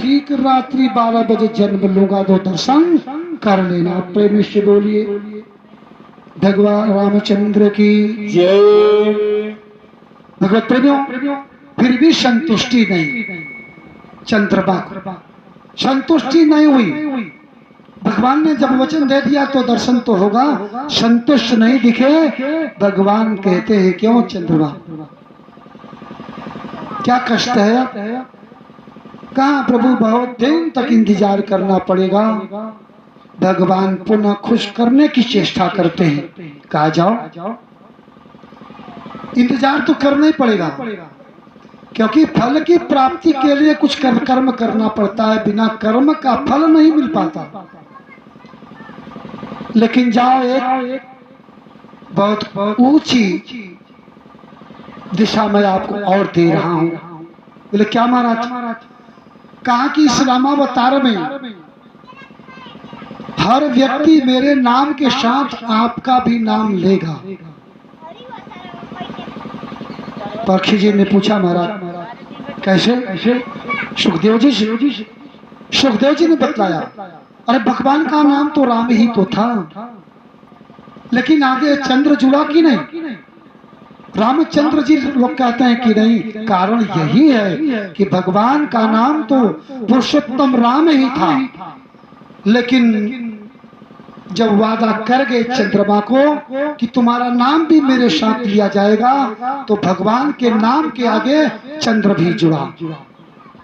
ठीक रात्रि 12 बजे जन्म लूंगा तो दर्शन कर लेना। प्रेमी से बोलिए भगवान रामचंद्र की जय। भगवत प्रेमियों, फिर भी संतुष्टि नहीं, चंद्रमा को संतुष्टि नहीं हुई। भगवान ने जब वचन दे दिया तो दर्शन तो होगा, संतुष्ट नहीं दिखे। भगवान कहते हैं क्यों चंद्रमा, क्या कष्ट है? कहा प्रभु बहुत दिन तक इंतजार करना पड़ेगा। भगवान पुनः खुश करने की चेष्टा करते हैं। कहा जाओ इंतजार तो करना ही पड़ेगा, क्योंकि फल की प्राप्ति के लिए कुछ कर्म करना पड़ता है, बिना कर्म का फल नहीं मिल पाता। लेकिन जाओ एक बहुत ऊंची दिशा में आपको और दे रहा हूं। बोले क्या महाराज? कहा कि इस्लामावतार में हर व्यक्ति मेरे नाम के साथ आपका भी नाम लेगा। परखी जी ने पूछा महाराज कैसे? सुखदेव जी ने बतलाया, अरे भगवान का नाम तो राम ही तो था, लेकिन आगे चंद्र जुड़ा कि नहीं? रामचंद्र जी लोग कहते हैं कि नहीं। कारण यही है कि भगवान का नाम तो पुरुषोत्तम राम ही था, लेकिन जब वादा कर गए चंद्रमा को कि तुम्हारा नाम भी मेरे साथ लिया जाएगा, तो भगवान के नाम के आगे चंद्र भी जुड़ा।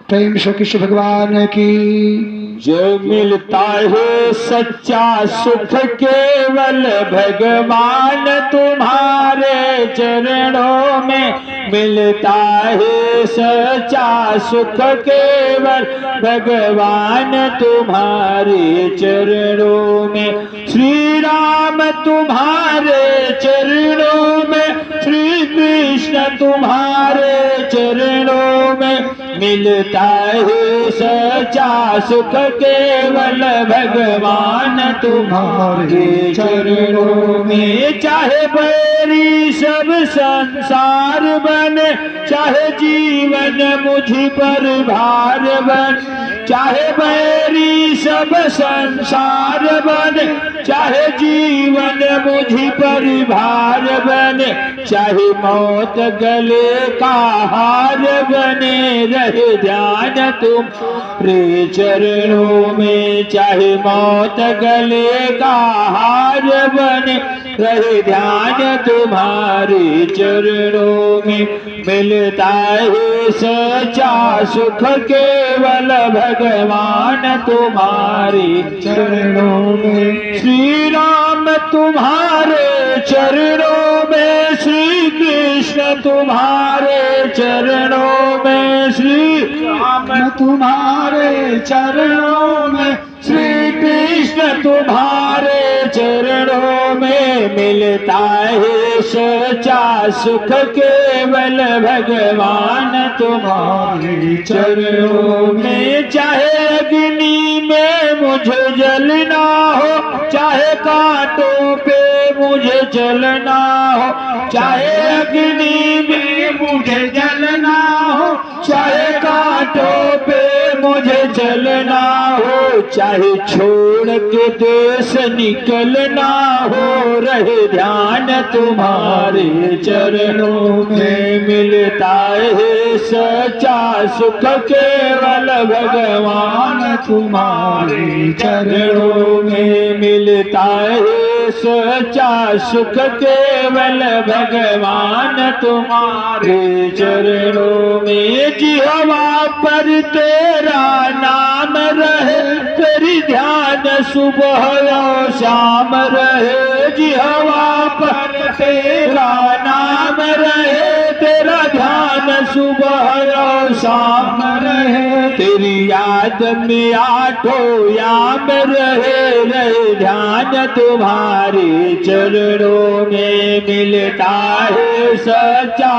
प्रेम से कृष्ण भगवान की जो मिलता है सच्चा सुख केवल भगवान तुम्हारे चरणों में मिलता है। सच्चा सुख केवल भगवान तुम्हारे चरणों में। श्री राम तुम्हारे चरणों में, श्री कृष्ण तुम्हारे चरणों में मिलता है। सच्चा सुख केवल भगवान तुम्हारे चरणों में। चाहे बैरी सब संसार बने, चाहे जीवन मुझ पर भार बने। चाहे बैरी सब संसार बने, चाहे जीवन मुझ पर भार बने। चाहे मौत गले का हार बने, रहे ध्यान तुम्हारे चरणों में। चाहे मौत गले का हार बने, रहे ध्यान तुम्हारे चरणों में। मिलता है सच्चा सुख केवल भगवान तुम्हारे चरणों में। श्री राम तुम्हारे चरणों में, श्री कृष्ण तुम्हारे चरणों में। श्री राम तुम्हारे चरणों में, श्री कृष्ण तुम्हारे चरणों में मिलता है सच्चा सुख केवल भगवान तुम्हारे चरणों में। चाहे अग्नि में मुझे जलना हो, चाहे कांटों पे मुझे जलना हो। चाहे अग्नि में मुझे जलना हो, चाहे कांटों पे मुझे जलना हो। चाहे छोड़ के देश निकलना हो, रहे ध्यान तुम्हारे चरणों में। मिलता है सच्चा सुख केवल भगवान तुम्हारे चरणों में। मिलता है सच्चा सुख केवल भगवान तुम्हारे चरणों में। जिह्वा पर तेरा नाम रहे, तेरी ध्यान सुबह और शाम रहे। जिह्वा पर तेरा नाम रहे, तेरा ध्यान सुबह और शाम रहे। तेरी याद में आठों याम रहे, रहे ध्यान तुम्हारे चरणों में। मिलता है सच्चा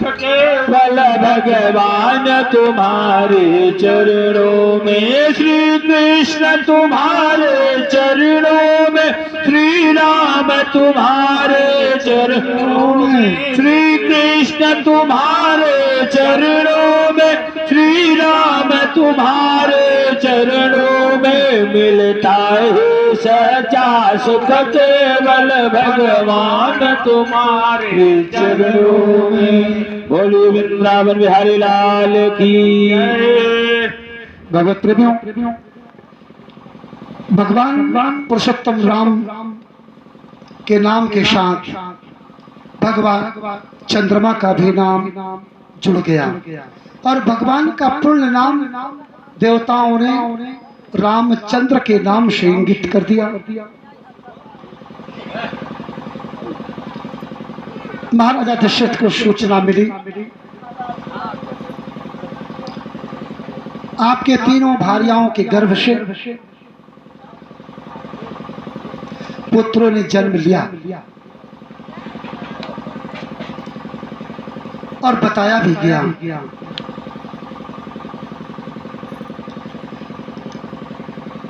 केवल भगवान तुम्हारे चरणों में। श्री कृष्ण तुम्हारे चरणों में, श्री राम तुम्हारे चरणों में। श्री कृष्ण तुम्हारे चरणों में, श्री राम तुम्हारे चरणों में मिलता है सच्चा सुख केवल भगवान तुम्हारे चरणों में। बोलिए वृंदावन बिहारी लाल की जय। भगवत प्रेमियों, भगवान पुरुषोत्तम राम के नाम के साथ भगवान चंद्रमा का भी नाम जुड़ गया और भगवान का पूर्ण नाम देवताओं ने रामचंद्र के नाम से इंगित कर दिया। महाराजा दशरथ को सूचना मिली आपके तीनों भार्याओं के गर्भ से पुत्रों ने जन्म लिया और बताया भी गया।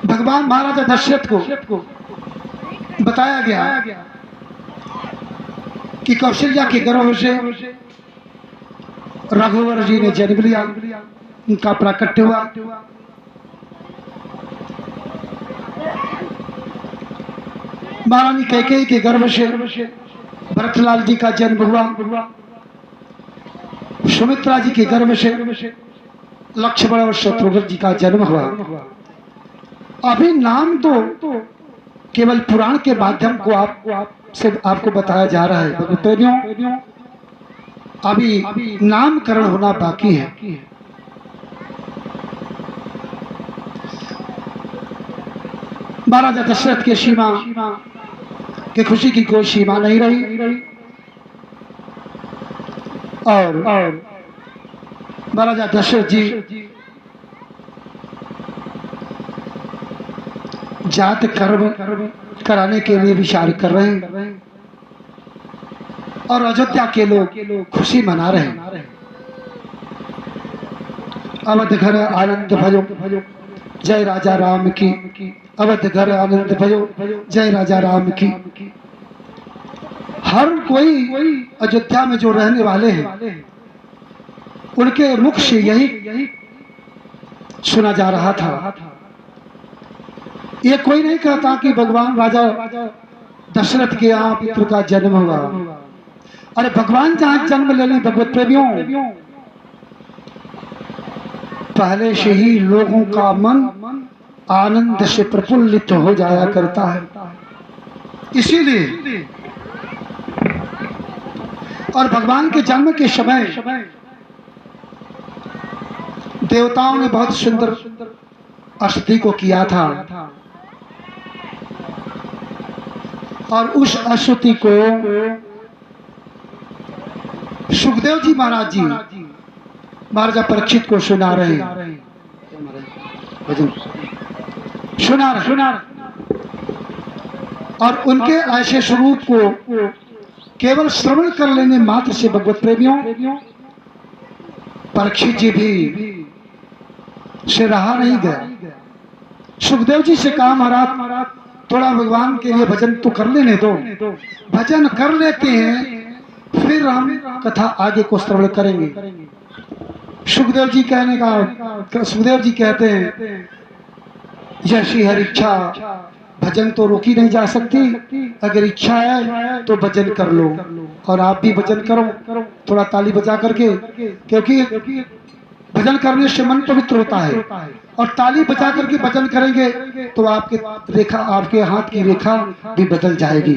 भगवान महाराजा दशरथ को बताया गया कि कौशल्या के गर्भ से रघुवर जी ने जन्म लिया, उनका प्राकट्य हुआ। महारानी कैकेयी के गर्भ से भरतलाल जी का जन्म हुआ। सुमित्रा जी के गर्भ से लक्ष्मण और शत्रुघ्न जी का जन्म हुआ। अभी नाम तो केवल पुराण के माध्यम को आपको बताया जा रहा है। प्रेमियों, अभी नामकरण होना बाकी है। महाराजा दशरथ के सीमा के खुशी की कोई सीमा नहीं रही और महाराजा दशरथ जी जात कर्म कराने के लिए विचार कर रहे हैं और अयोध्या के लोग खुशी मना रहे हैं। अवध घर आनंद भयो जय राजा राम की, अवध घर आनंद भयो जय राजा राम की। हर कोई अयोध्या में जो रहने वाले हैं उनके मुख से यही सुना जा रहा था। ये कोई नहीं कहता कि भगवान राजा दशरथ के यहाँ पुत्र का जन्म हुआ। अरे भगवान जहाँ जन्म ले ली भगवत प्रेमियों, पहले से ही लोगों का मन आनंद से प्रफुल्लित हो जाया करता है। इसीलिए और भगवान के जन्म के समय देवताओं ने बहुत सुंदर स्तुति को किया था और उस स्तुति को सुखदेव जी महाराज जी महाराजा परीक्षित को सुना रहे और उनके ऐसे स्वरूप को केवल श्रवण कर लेने मात्र से भगवत प्रेमियों परीक्षित जी भी से रहा नहीं गया। सुखदेव जी से कहा महाराज थोड़ा भगवान के लिए भजन तो कर लेने दो। भजन कर लेते हैं फिर हम कथा आगे को श्रवण करेंगे। सुखदेव जी सुखदेव जी कहते हैं जैसी हर इच्छा, भजन तो रोकी नहीं जा सकती। अगर इच्छा है तो भजन कर लो और आप भी भजन करो थोड़ा ताली बजा करके, क्योंकि भजन करने से मन पवित्र होता है और ताली बजा करके भजन करेंगे तो आपके हाथ की रेखा भी बदल जाएगी।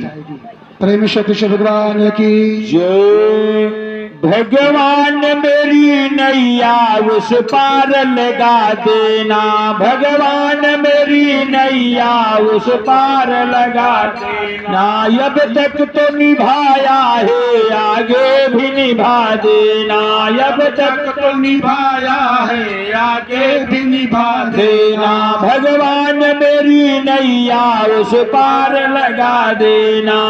प्रेम से कृष्ण भगवान की जय। भगवान मेरी नैया उस पार लगा देना, भगवान मेरी नैया उस पार लगा देना। अब तक तो निभाया है आगे भी निभा देना, अब तक तो निभाया है आगे भी निभा देना। भगवान मेरी नैया उस पार लगा देना,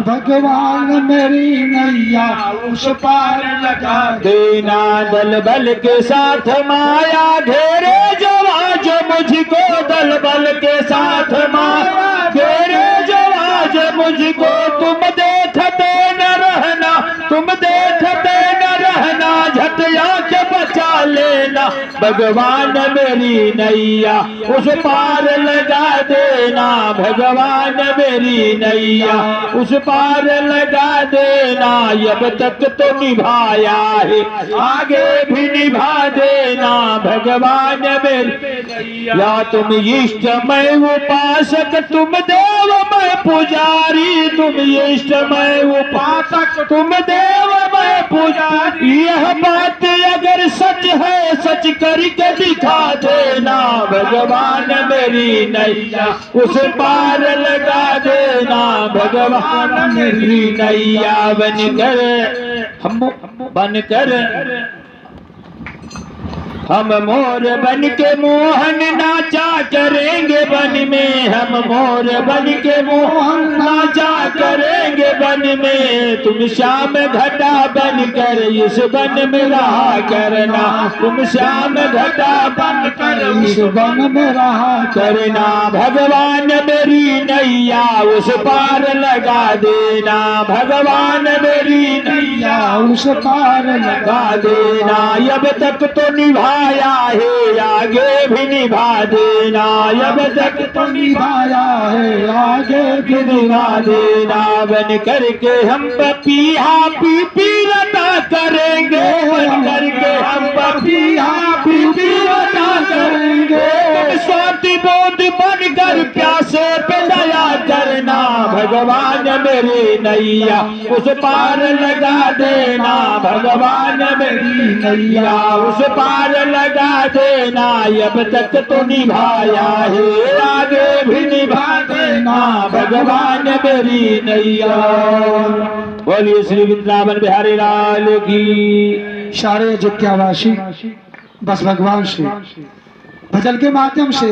भगवान मेरी नैया उस पार लगा देना। दल बल के साथ माया घेरे जो आज मुझको, दल बल के साथ माया घेरे जो आज मुझको। तुम देखते न रहना, तुम देखते न रहना, झट आंख बचा लेना। भगवान मेरी नैया उस पार लगा देना, भगवान मेरी नैया उस पार लगा देना। अब तक तो निभाया है आगे भी निभा देना, भगवान मेरी नैया। तुम इष्ट मैं उपासक, तुम देव मैं पुजारी, तुम इष्ट मैं उपासक, तुम देव मैं पुजारी। यह बात अगर सच है सच करके दिखा देना, भगवान मेरी नैया उस पार लगा देना, भगवान मेरी नैया। बनकर हम मोर बन के मोहन नाचा करेंगे वन में, हम मोर बन के मोहन नाचा करेंगे वन में। तुम श्याम घटा बनकर इस वन में रहा करना, तुम श्याम घटा बनकर इस वन में रहा करना। भगवान मेरी नैया उस पार लगा देना, भगवान मेरी नैया उस पार लगा देना। अब तक तो निभाया है आगे भी निभा देना, अब तक तो निभाया है आगे भी निभा देना। बन करके हम पपीहा पी पी रटा करेंगे, बन करके हम पपीहा पी पी रटा करेंगे। स्वाति बोध बनकर प्यासे पे दया करना, भगवान मेरी नैया उस पार लगा देना, भगवान मेरी नैया उस पार लगा देना। अब तक तो निभाया है आगे भी निभा देना, भगवान मेरी नैया। बोलिए श्री वृंदावन बिहारी लाल की। सारे अयोध्यावासी बस भगवान से भजन के माध्यम से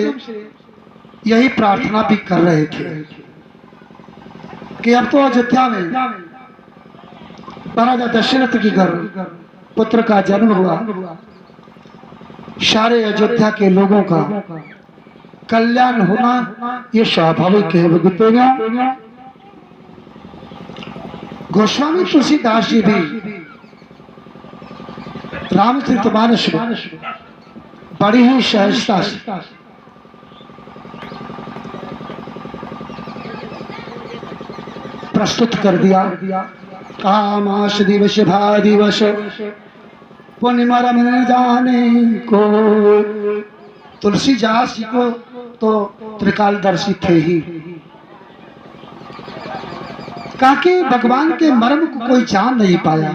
यही प्रार्थना भी कर रहे थे कि अब तो अयोध्या में महाराजा दशरथ के घर पुत्र का जन्म हुआ, सारे अयोध्या के लोगों का कल्याण होना ये स्वाभाविक है। भगवत गोस्वामी तुलसीदास जी भी रामचरितमानस बड़ी ही सहजता से प्रस्तुत कर दिया। कामाश दिवस भा दिवस पूर्णिमा रमन जाने को। तुलसीदास जी को तो त्रिकालदर्शी थे ही, कहा कि भगवान के मर्म को कोई जान नहीं पाया,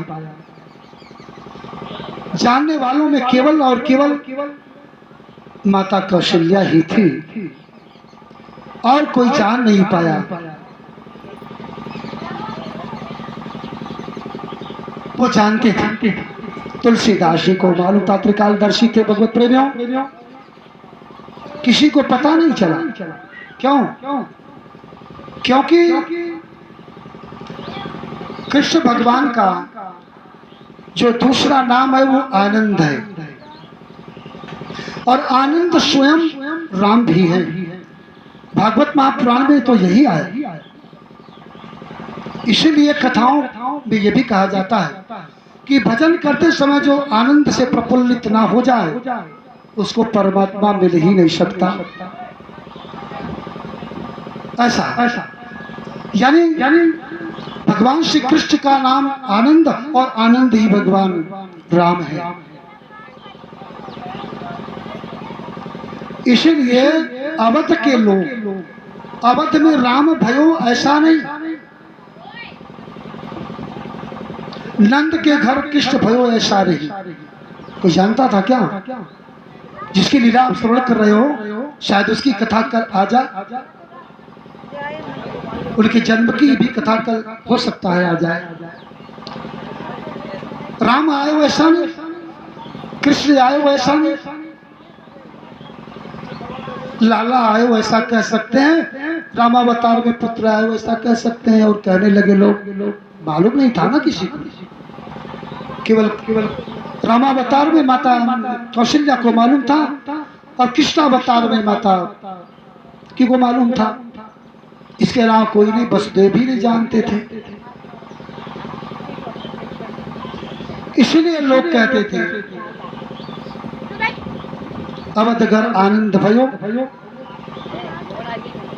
जानने वालों में केवल और केवल माता कौशल्या ही थी और कोई जान नहीं पाया। वो जानते थे, तुलसीदास जी को मालूम था, त्रिकालदर्शी थे भगवत प्रेमियों। किसी को पता नहीं चला। क्यों? क्योंकि कृष्ण भगवान का जो दूसरा नाम है वो आनंद है, और आनंद स्वयं राम भी है। भागवत महापुराण में तो यही आया। इसीलिए कथाओं में यह भी कहा जाता है कि भजन करते समय जो आनंद से प्रफुल्लित ना हो जाए उसको परमात्मा मिल ही नहीं सकता। ऐसा यानी भगवान श्री कृष्ण का नाम आनंद, और आनंद ही भगवान राम है। इसलिए अवध के लोग, अवध में राम भयो ऐसा नहीं, नंद के घर कृष्ण भयो ऐसा नहीं। कोई जानता था क्या? जिसकी लीला आप श्रवण कर रहे हो शायद उसकी कथा कर आ जाए, उनके जन्म की भी कथा कल हो सकता है आ जाए। राम आए वैसा नहीं, कृष्ण आए वैसा नहीं, लाला आए वैसा कह सकते हैं, रामावतार में पुत्र आए वैसा कह सकते हैं। और कहने लगे लोग, मालूम नहीं था ना किसी को, केवल रामावतार में माता कौशल्या को मालूम था और कृष्णावतार में माता की को मालूम था। इसके अलावा कोई नहीं, वसुदेव भी नहीं जानते थे। इसलिए लोग कहते थे अवधगर आनंद भयो,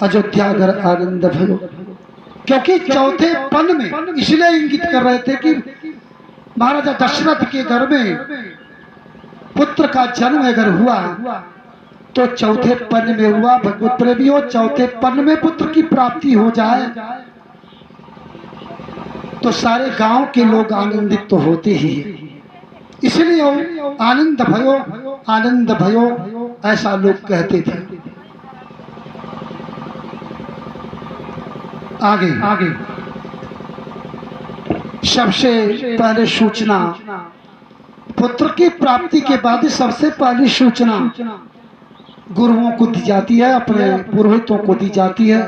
अयोध्यागर आनंद भयो। क्योंकि चौथे पन में इसलिए इंगित कर रहे थे कि महाराजा दशरथ के घर में पुत्र का जन्म अगर हुआ तो चौथे पन में हुआ। भगवत प्रेमियों, चौथे पन में पुत्र की प्राप्ति हो जाए तो सारे गांव के लोग आनंदित तो होते ही हैं। इसलिए आनंद भयो, आनंद भयो ऐसा लोग कहते थे। आगे सबसे पहले सूचना पुत्र की प्राप्ति के बाद सबसे पहली सूचना गुरुओं को दी जाती है, अपने पुरोहितों को दी जाती है,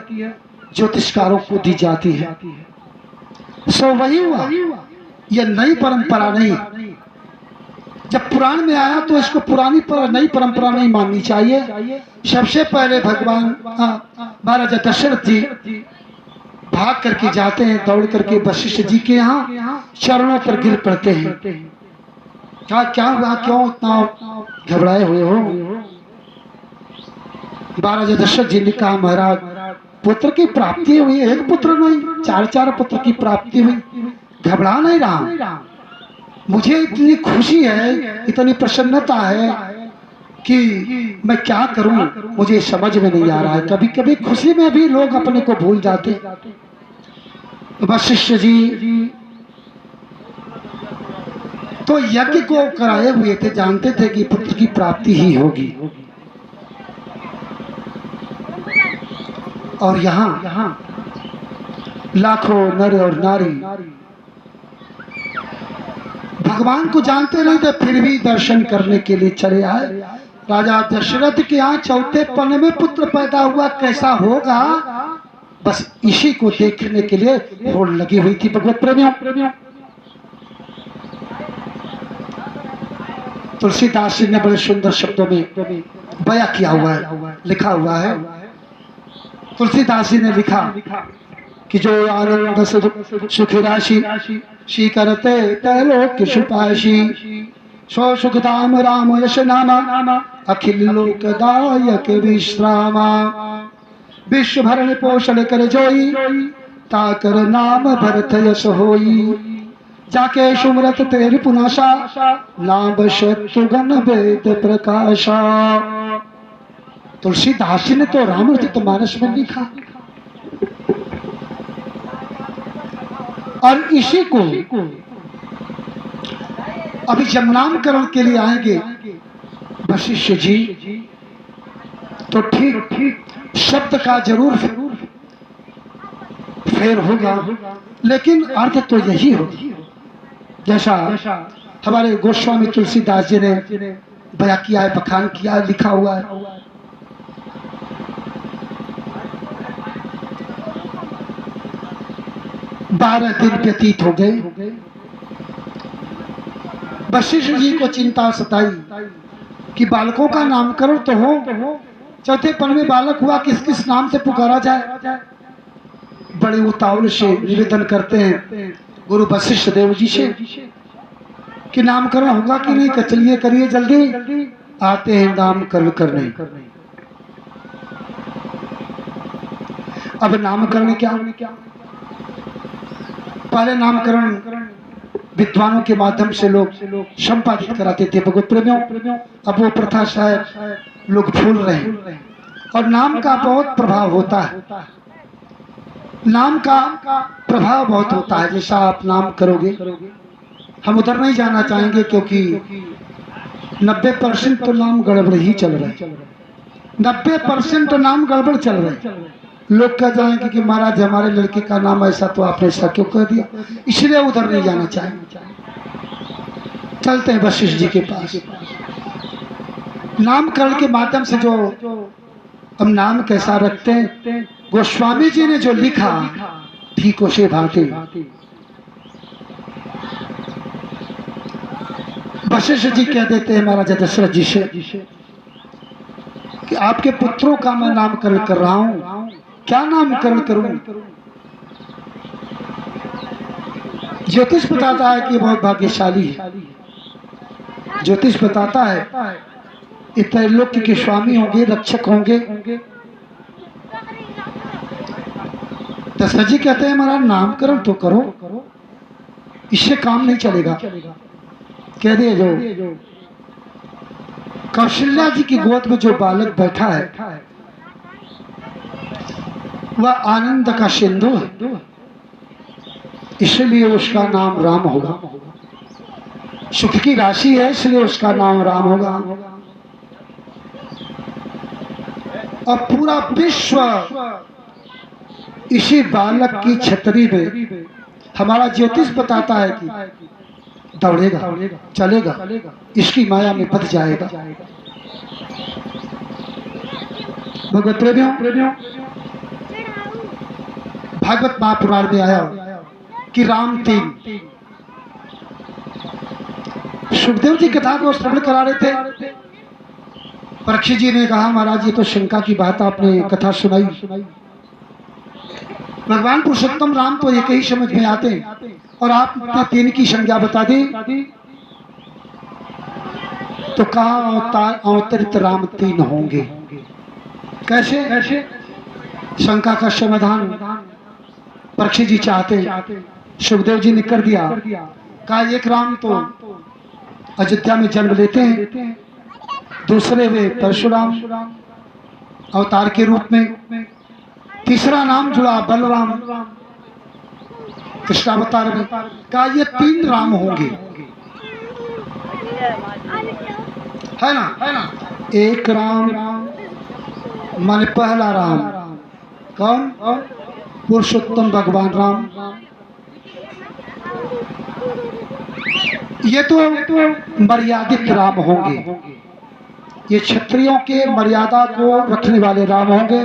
ज्योतिषकारों को दी जाती है। सो वही हुआ, यह नई परंपरा नहीं। जब पुराण में आया तो इसको पुरानी नई परंपरा नहीं माननी चाहिए। सबसे पहले भगवान महाराजा दशरथ जी भाग करके जाते हैं, दौड़ करके वशिष्ठ जी के यहाँ चरणों पर गिर पड़ते हैं। क्या हुआ, क्यों इतना घबराए हुए हो? महाराजा दशरथ जी ने कहा, महाराज पुत्र की प्राप्ति हुई, एक पुत्र नहीं, चार पुत्र की प्राप्ति हुई। घबरा नहीं रहा, मुझे इतनी खुशी है, इतनी प्रसन्नता है कि मैं क्या करूं, मुझे समझ में नहीं आ रहा है। कभी कभी खुशी में भी लोग अपने को भूल जाते। वशिष्ठ जी तो यज्ञ को कराए हुए थे, जानते थे कि पुत्र की प्राप्ति ही होगी। और यहाँ लाखों नर और नारी भगवान को जानते नहीं थे, फिर भी दर्शन करने के लिए चले आए। राजा दशरथ के यहाँ चौथे पन में पुत्र पैदा हुआ, कैसा होगा, बस इसी को देखने के लिए होड़ लगी हुई थी। भगवत प्रेमियों, तुलसीदास जी ने बड़े सुंदर शब्दों में बयां किया हुआ है, लिखा हुआ है। तुलसीदास जी ने लिखा कि जो आनंद सुख राशि शी करते तैलोक सुपाशी, सो सुखधाम राम यश नामा अखिल लोकदायक विश्रामा। विश्व भरण पोषण कर जोई, ताकर नाम भरत यश होई। जाके सुमरत तेरी पुनाशा, नाम शत्रुघ्न वेद प्रकाशा। तुलसीदास जी ने तो रामचरितमानस में लिखा, और इसी को अभी जब नामकरण के लिए आएंगे वशिष्ठ जी तो ठीक शब्द का जरूर फेर होगा, लेकिन अर्थ तो यही होगा जैसा हमारे गोस्वामी तुलसीदास जी ने बयां किया है, बखान किया है, लिखा हुआ है। 12 दिन व्यतीत हो गए। वशिष्ठ जी को चिंता सताई कि बालकों का नामकरण तो हो, चौथे पन में बालक हुआ, किस किस नाम से पुकारा जाए। बड़े उतावल से निवेदन करते हैं गुरु वशिष्ठ देव जी से कि नामकरण होगा कि नहीं, चलिए करिए जल्दी। आते हैं नामकरण करने। अब नामकरण क्या, पहले नामकरण विद्वानों के माध्यम से लोग संपादित कराते थे। भगवत प्रेमियों, अब वो प्रथा शायद लोग भूल रहे हैं, और नाम का बहुत प्रभाव होता है। नाम का प्रभाव बहुत होता है। जैसा आप नाम करोगे, हम उधर नहीं जाना चाहेंगे क्योंकि 90% तो नाम गड़बड़ ही चल रहे हैं। 90% तो नाम गड़बड़ चल रहे हैं। लोग कह जाएंगे कि महाराज हमारे लड़के का नाम ऐसा, तो आपने ऐसा क्यों कह दिया, इसलिए उधर नहीं जाना चाहेंगे। चलते हैं वशिष्ठ जी के पास। नामकरण के माध्यम से जो हम नाम कैसा रखते हैं, गोस्वामी जी ने जो लिखा ठीक उसे भांति वशिष्ठ जी कह देते हैं महाराजा दशरथ जी से कि आपके पुत्रों का मैं नामकरण कर रहा हूं, क्या नामकरण करूं। ज्योतिष बताता है कि बहुत भाग्यशाली है। ज्योतिष बताता है ये त्रैलोक्य के स्वामी होंगे, रक्षक होंगे। दशरथ जी कहते हैं हमारा नामकरण तो करो, इससे काम नहीं चलेगा। कह दिए जो कौशल्या जी की गोद में जो बालक बैठा है वह आनंद का सिंधु है, इसलिए उसका नाम राम होगा। सुख की राशि है इसलिए उसका नाम राम होगा। और पूरा विश्व इसी बालक की छतरी में, हमारा ज्योतिष बताता है कि दौड़ेगा, चलेगा, इसकी माया में बच जाएगा। भगवत प्रेमियों, भागवत महापुराण में आया कि राम 3। सुखदेव जी कथा को श्रवण करा रहे थे। परीक्षित जी ने कहा महाराज ये तो शंका की बात आपने कथा सुनाई, भगवान पुरुषोत्तम राम तो एक ही समझ में आते और आपने 3 की संज्ञा बता दी, तो कहा अवतरित राम 3 होंगे। कैसे? शंका का समाधान परीक्षित जी चाहते, सुखदेव जी ने कर दिया। कहा एक राम तो अयोध्या में जन्म लेते हैं, दूसरे वे परशुराम अवतार के रूप में, तीसरा नाम जुड़ा बलराम कृष्णावतार में। कहा ये 3 राम होंगे, है ना? एक राम माने पहला राम, कौन? पुरुषोत्तम भगवान राम। ये तो मर्यादित राम होंगे, ये क्षत्रियों के मर्यादा को रखने वाले राम होंगे।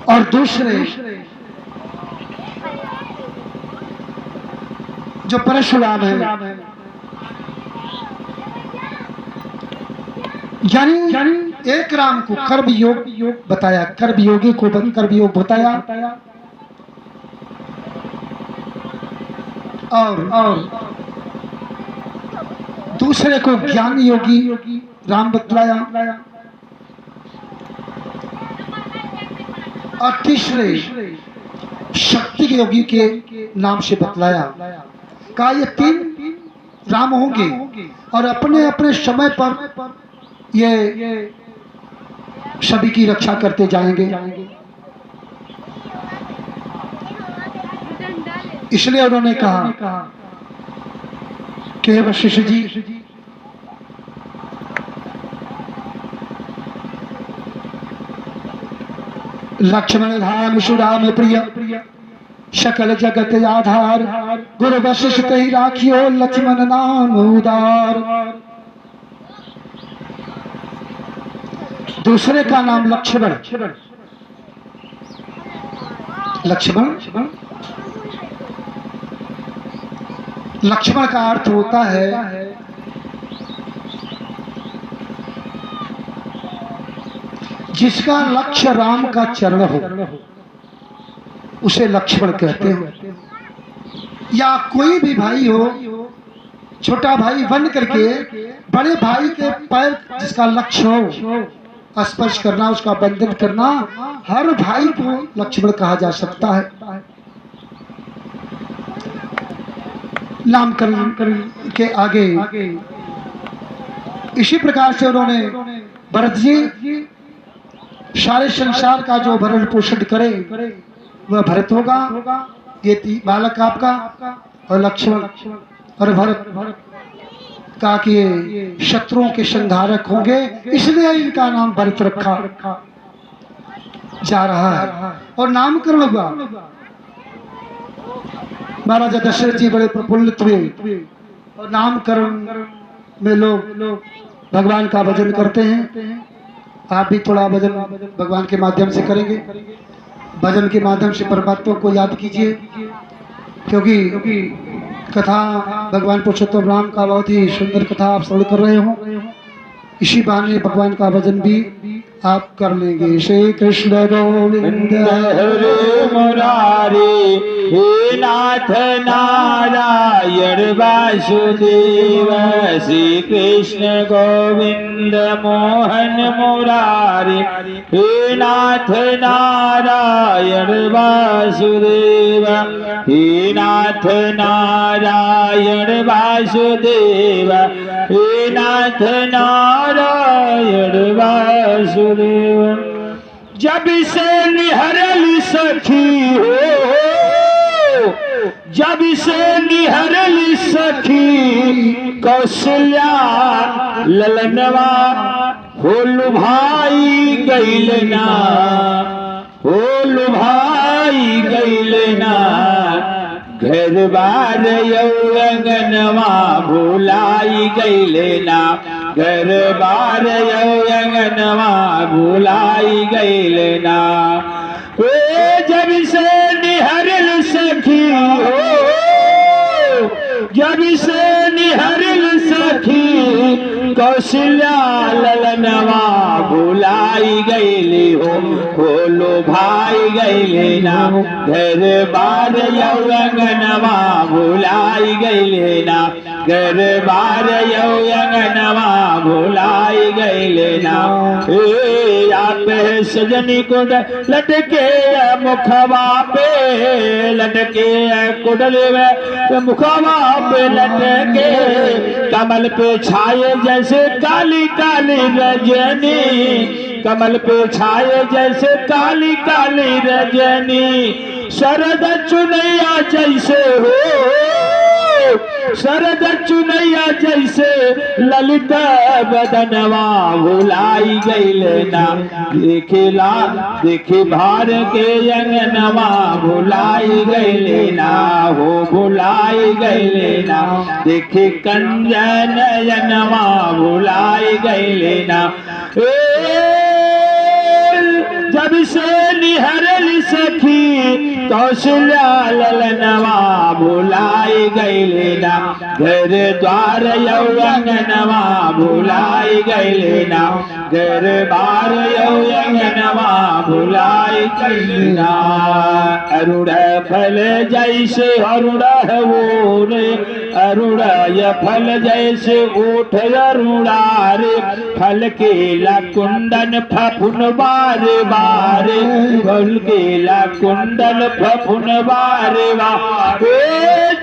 और दूसरे जो परशुराम है, यानी एक राम को कर्म योग बताया, कर्म योगी को कर्म योग बताया, और दूसरे को ज्ञान योगी राम बतलाया, और तीसरे शक्ति योगी के नाम से बतलाया। कहा ये 3 राम होंगे और अपने अपने समय पर ये सभी की रक्षा करते जाएंगे। इसलिए उन्होंने कहा कि वशिष्ठ जी लक्ष्मण धाम सुराम प्रिय सकल जगत आधार, गुरु वशिष्ठ ही राखियो लक्ष्मण नाम उदार। दूसरे का नाम लक्ष्मण। लक्ष्मण का अर्थ होता है जिसका लक्ष्य राम का चरण हो, उसे लक्ष्मण कहते हैं। या कोई भी भाई हो, छोटा भाई बन करके बड़े भाई के पैर जिसका लक्ष्य हो, स्पर्श करना, उसका बंधन करना, हर भाई को लक्ष्मण कहा जा सकता है। नामकरण के आगे इसी प्रकार से उन्होंने भरत जी सारे संसार का जो भरण पोषण करे वह भरत होगा, ये बालक आपका, और लक्ष्मण और भरत का कि शत्रुओं के संहारक होंगे, इसलिए इनका नाम भरत रखा जा रहा है। और नामकरण हुआ। महाराजा दशरथ जी बड़े प्रफुल्लित हुए और नामकरण में लोग भगवान का भजन करते हैं। आप भी थोड़ा भजन भगवान के माध्यम से करेंगे, भजन के माध्यम से परमात्मा को याद कीजिए, क्योंकि कथा भगवान पुरुषोत्तम राम का बहुत ही सुंदर कथा आप श्रवण कर रहे हो। इसी बहाने भगवान का भजन भी आप कर लेंगे। श्री कृष्ण गोविंद हरे मुरारी हे नाथ नारायण वासुदेव। श्री कृष्ण गोविंद मोहन मुरारी हे नाथ नारायण वासुदेव। हे नाथ नारायण वासुदेव। हे नाथ नारायण वासुदेव। जब से निहरल सखी हो, जब से निहरल सखी कौशल्या ललनवा होलु भाई गैलना, होलु भाई गैलना। घर बार यौवनवा भुलाई गैलना, घर बार यौवनवा भुलाई गैलना। जब से निहरल सखी हो, जब से निहरल सखी कौशल्या ललनवा भुलाई गैली हो, होलो भाई गैले ना। घर बार यौवनवा भुलाई गैले ना, घर बार यौवनवा भुलाई गैले ना। आप सजनी कुंड लटके मुखवा पे, लटके कुंडल में मुखवा पे लटके। कमल पे छाए जैसे काली काली रजनी, कमल पे छाए जैसे काली काली रजनी। शरद चुनैया जैसे हो, शरद चुनैया जैसे ललित बदनवा भुलाई गैलना। देखेला देखे भार के अंगनवा भुलाई गैलना, हो भुलाई गैलना। देखे कंजन जनवा भुलाई गैलना। जब से निहरल सखी कौशल्या ललनवा भुलाई गैलना। घर द्वार यौवनवा भुलाई गैलना, घर बार यौवनवा भुलाई गैलना। अरुण फल जैसे अरुण हो रे, अरुण फल जैसे ओठ अरुणारे। फल केला कुंदन फफुन बारे बारे, फल केला कुंडल फफुन बारे बारे।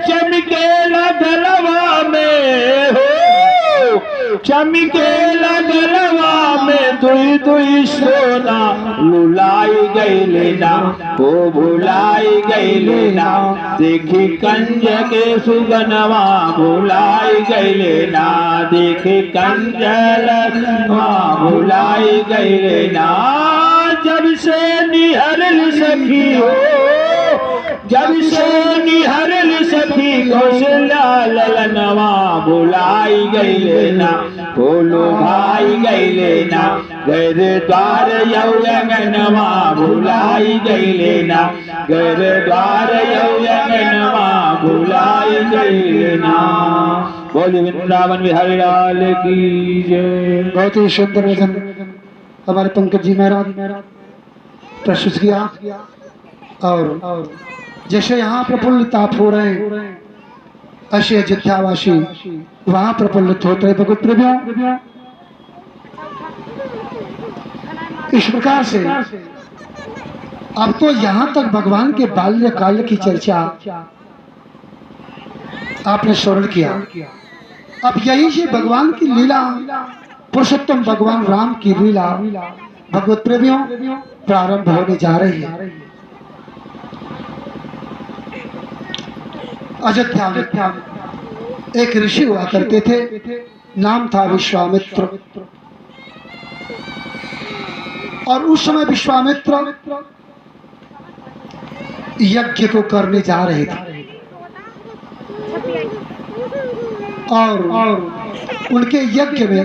चमकेला गलवा में हो, चमकेला गलवा में दुई दुई सोना लुलाई गैलना, हो भुलाई गैलना। देखी कंज के सुगनवा भुलाई गैलना, देखी कंजलवा भुलाई गैलना। जब से निहरल सखी हो, जब से निहरल सखी कौशल्या ललनवा भुलाई गैलना, होलो भाई गैलना। घर द्वार यौवनवा भुलाई गैलना, घर द्वार यौवनवा भुलाई गैलना। बोले वृंदावन बिहारी लाल की जय। बहुत ही सुंदर भजन हमारे पंकज जी महाराज प्रस्तुत किया। और जैसे यहाँ प्रफुल्लित आप हो रहे हैं, ऐसे अयोध्यावासी वहां प्रफुल्लित होते हैं। भगवत प्रेमियों, इस प्रकार से अब तो यहाँ तक भगवान के बाल्यकाल की चर्चा आपने स्मरण किया। अब यही से भगवान की लीला, पुरुषोत्तम भगवान राम की लीला भगवत प्रेमियों प्रारंभ होने जा रही है। अयोध्या में एक ऋषि हुआ करते थे, नाम था विश्वामित्र। और उस समय विश्वामित्र यज्ञ को करने जा रहे थे। और उनके यज्ञ में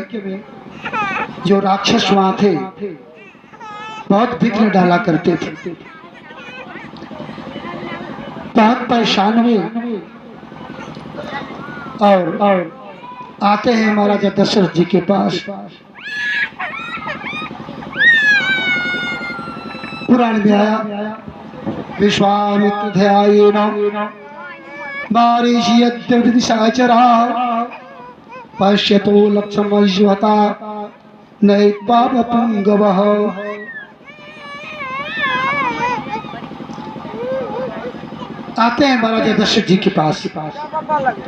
जो राक्षस वहां थे बहुत विघ्न डाला करते थे, बहुत परेशान हुए। और आते हैं महाराजा दशरथ जी के पास पुराण में आया विश्वामित्र ध्यायेन मारीषियद्यदिशाचरा पश्यतो लक्ष्मणश्वता नैत्वावपुङ्गवः। आते हैं महाराज दशरथ जी के पास।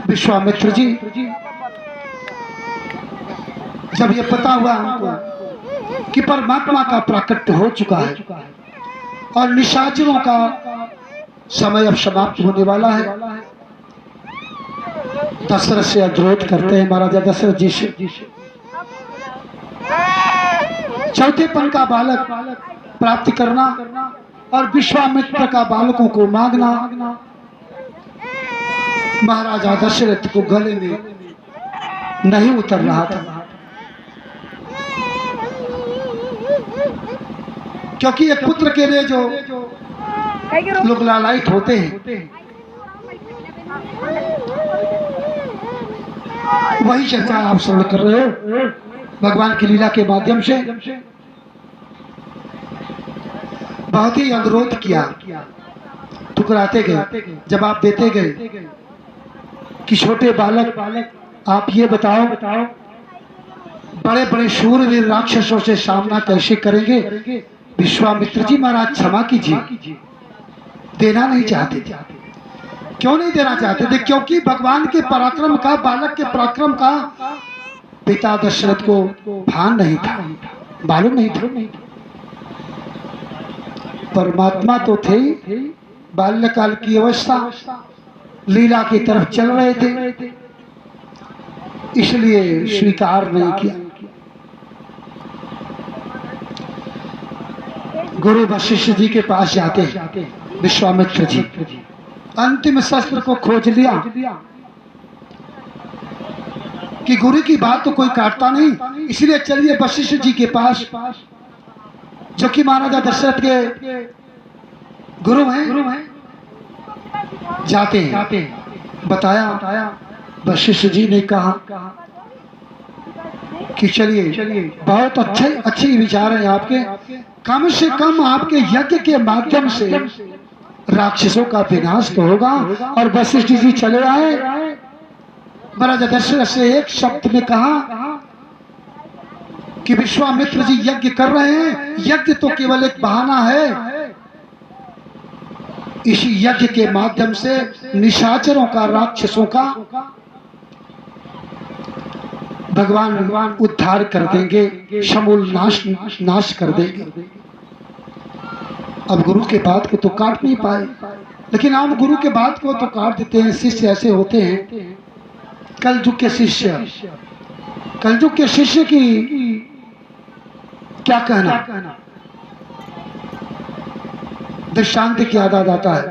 विश्वामित्र जी जब ये पता हुआ हमको कि परमात्मा का प्राकट्य हो चुका है और निशाचरों का समय अब समाप्त होने वाला है, दशरथ से अनुरोध करते हैं महाराजा दशरथ जी से चौथेपन का बालक प्राप्त करना और विश्वामित्र का बालकों को मांगना। महाराजा दशरथ को गले में नहीं उतर रहा था, क्योंकि एक पुत्र के लिए जो लोग लालायित होते हैं वही चर्चा आप श्रवण कर रहे हो भगवान की लीला के माध्यम से। बहुत ही अनुरोध किया, ठुकराते गए, जवाब देते गए कि छोटे बालक आप ये बताओ बड़े बड़े शूरवीर राक्षसों से सामना कैसे करेंगे। विश्वामित्र जी महाराज क्षमा कीजिए, देना नहीं चाहते थे। क्यों नहीं देना चाहते थे? क्योंकि भगवान के पराक्रम का, बालक के पराक्रम का पिता दशरथ को भान नहीं था, मालूम नहीं था। परमात्मा तो थे, बाल्यकाल की अवस्था लीला की तरफ चल रहे थे, इसलिए स्वीकार नहीं किया। गुरु वशिष्ठ जी के पास जाते हैं विश्वामित्र जी, अंतिम शस्त्र को खोज लिया कि गुरु की बात तो कोई काटता नहीं, इसलिए चलिए वशिष्ठ जी के पास, जो कि महाराजा दशरथ के गुरु हैं। जाते हैं, बताया वशिष्ठ जी ने कहा कि चलिए बहुत अच्छे विचार हैं आपके, कम से कम आपके यज्ञ के माध्यम से राक्षसों का विनाश तो होगा। और वशिष्ठ जी चले आए, महाराजा दशरथ से एक शब्द में कहा कि विश्वामित्र जी यज्ञ कर रहे हैं, यज्ञ तो केवल एक बहाना है, इसी यज्ञ के माध्यम से निशाचरों का, राक्षसों का भगवान उद्धार कर देंगे, समूल नाश कर देंगे। अब गुरु के बात को तो काट नहीं पाए, लेकिन आप गुरु के बात को तो काट देते हैं। शिष्य ऐसे होते हैं, कलयुग के शिष्य, कलयुग के शिष्य की क्या कहना। दृष्टांत की याद आता है,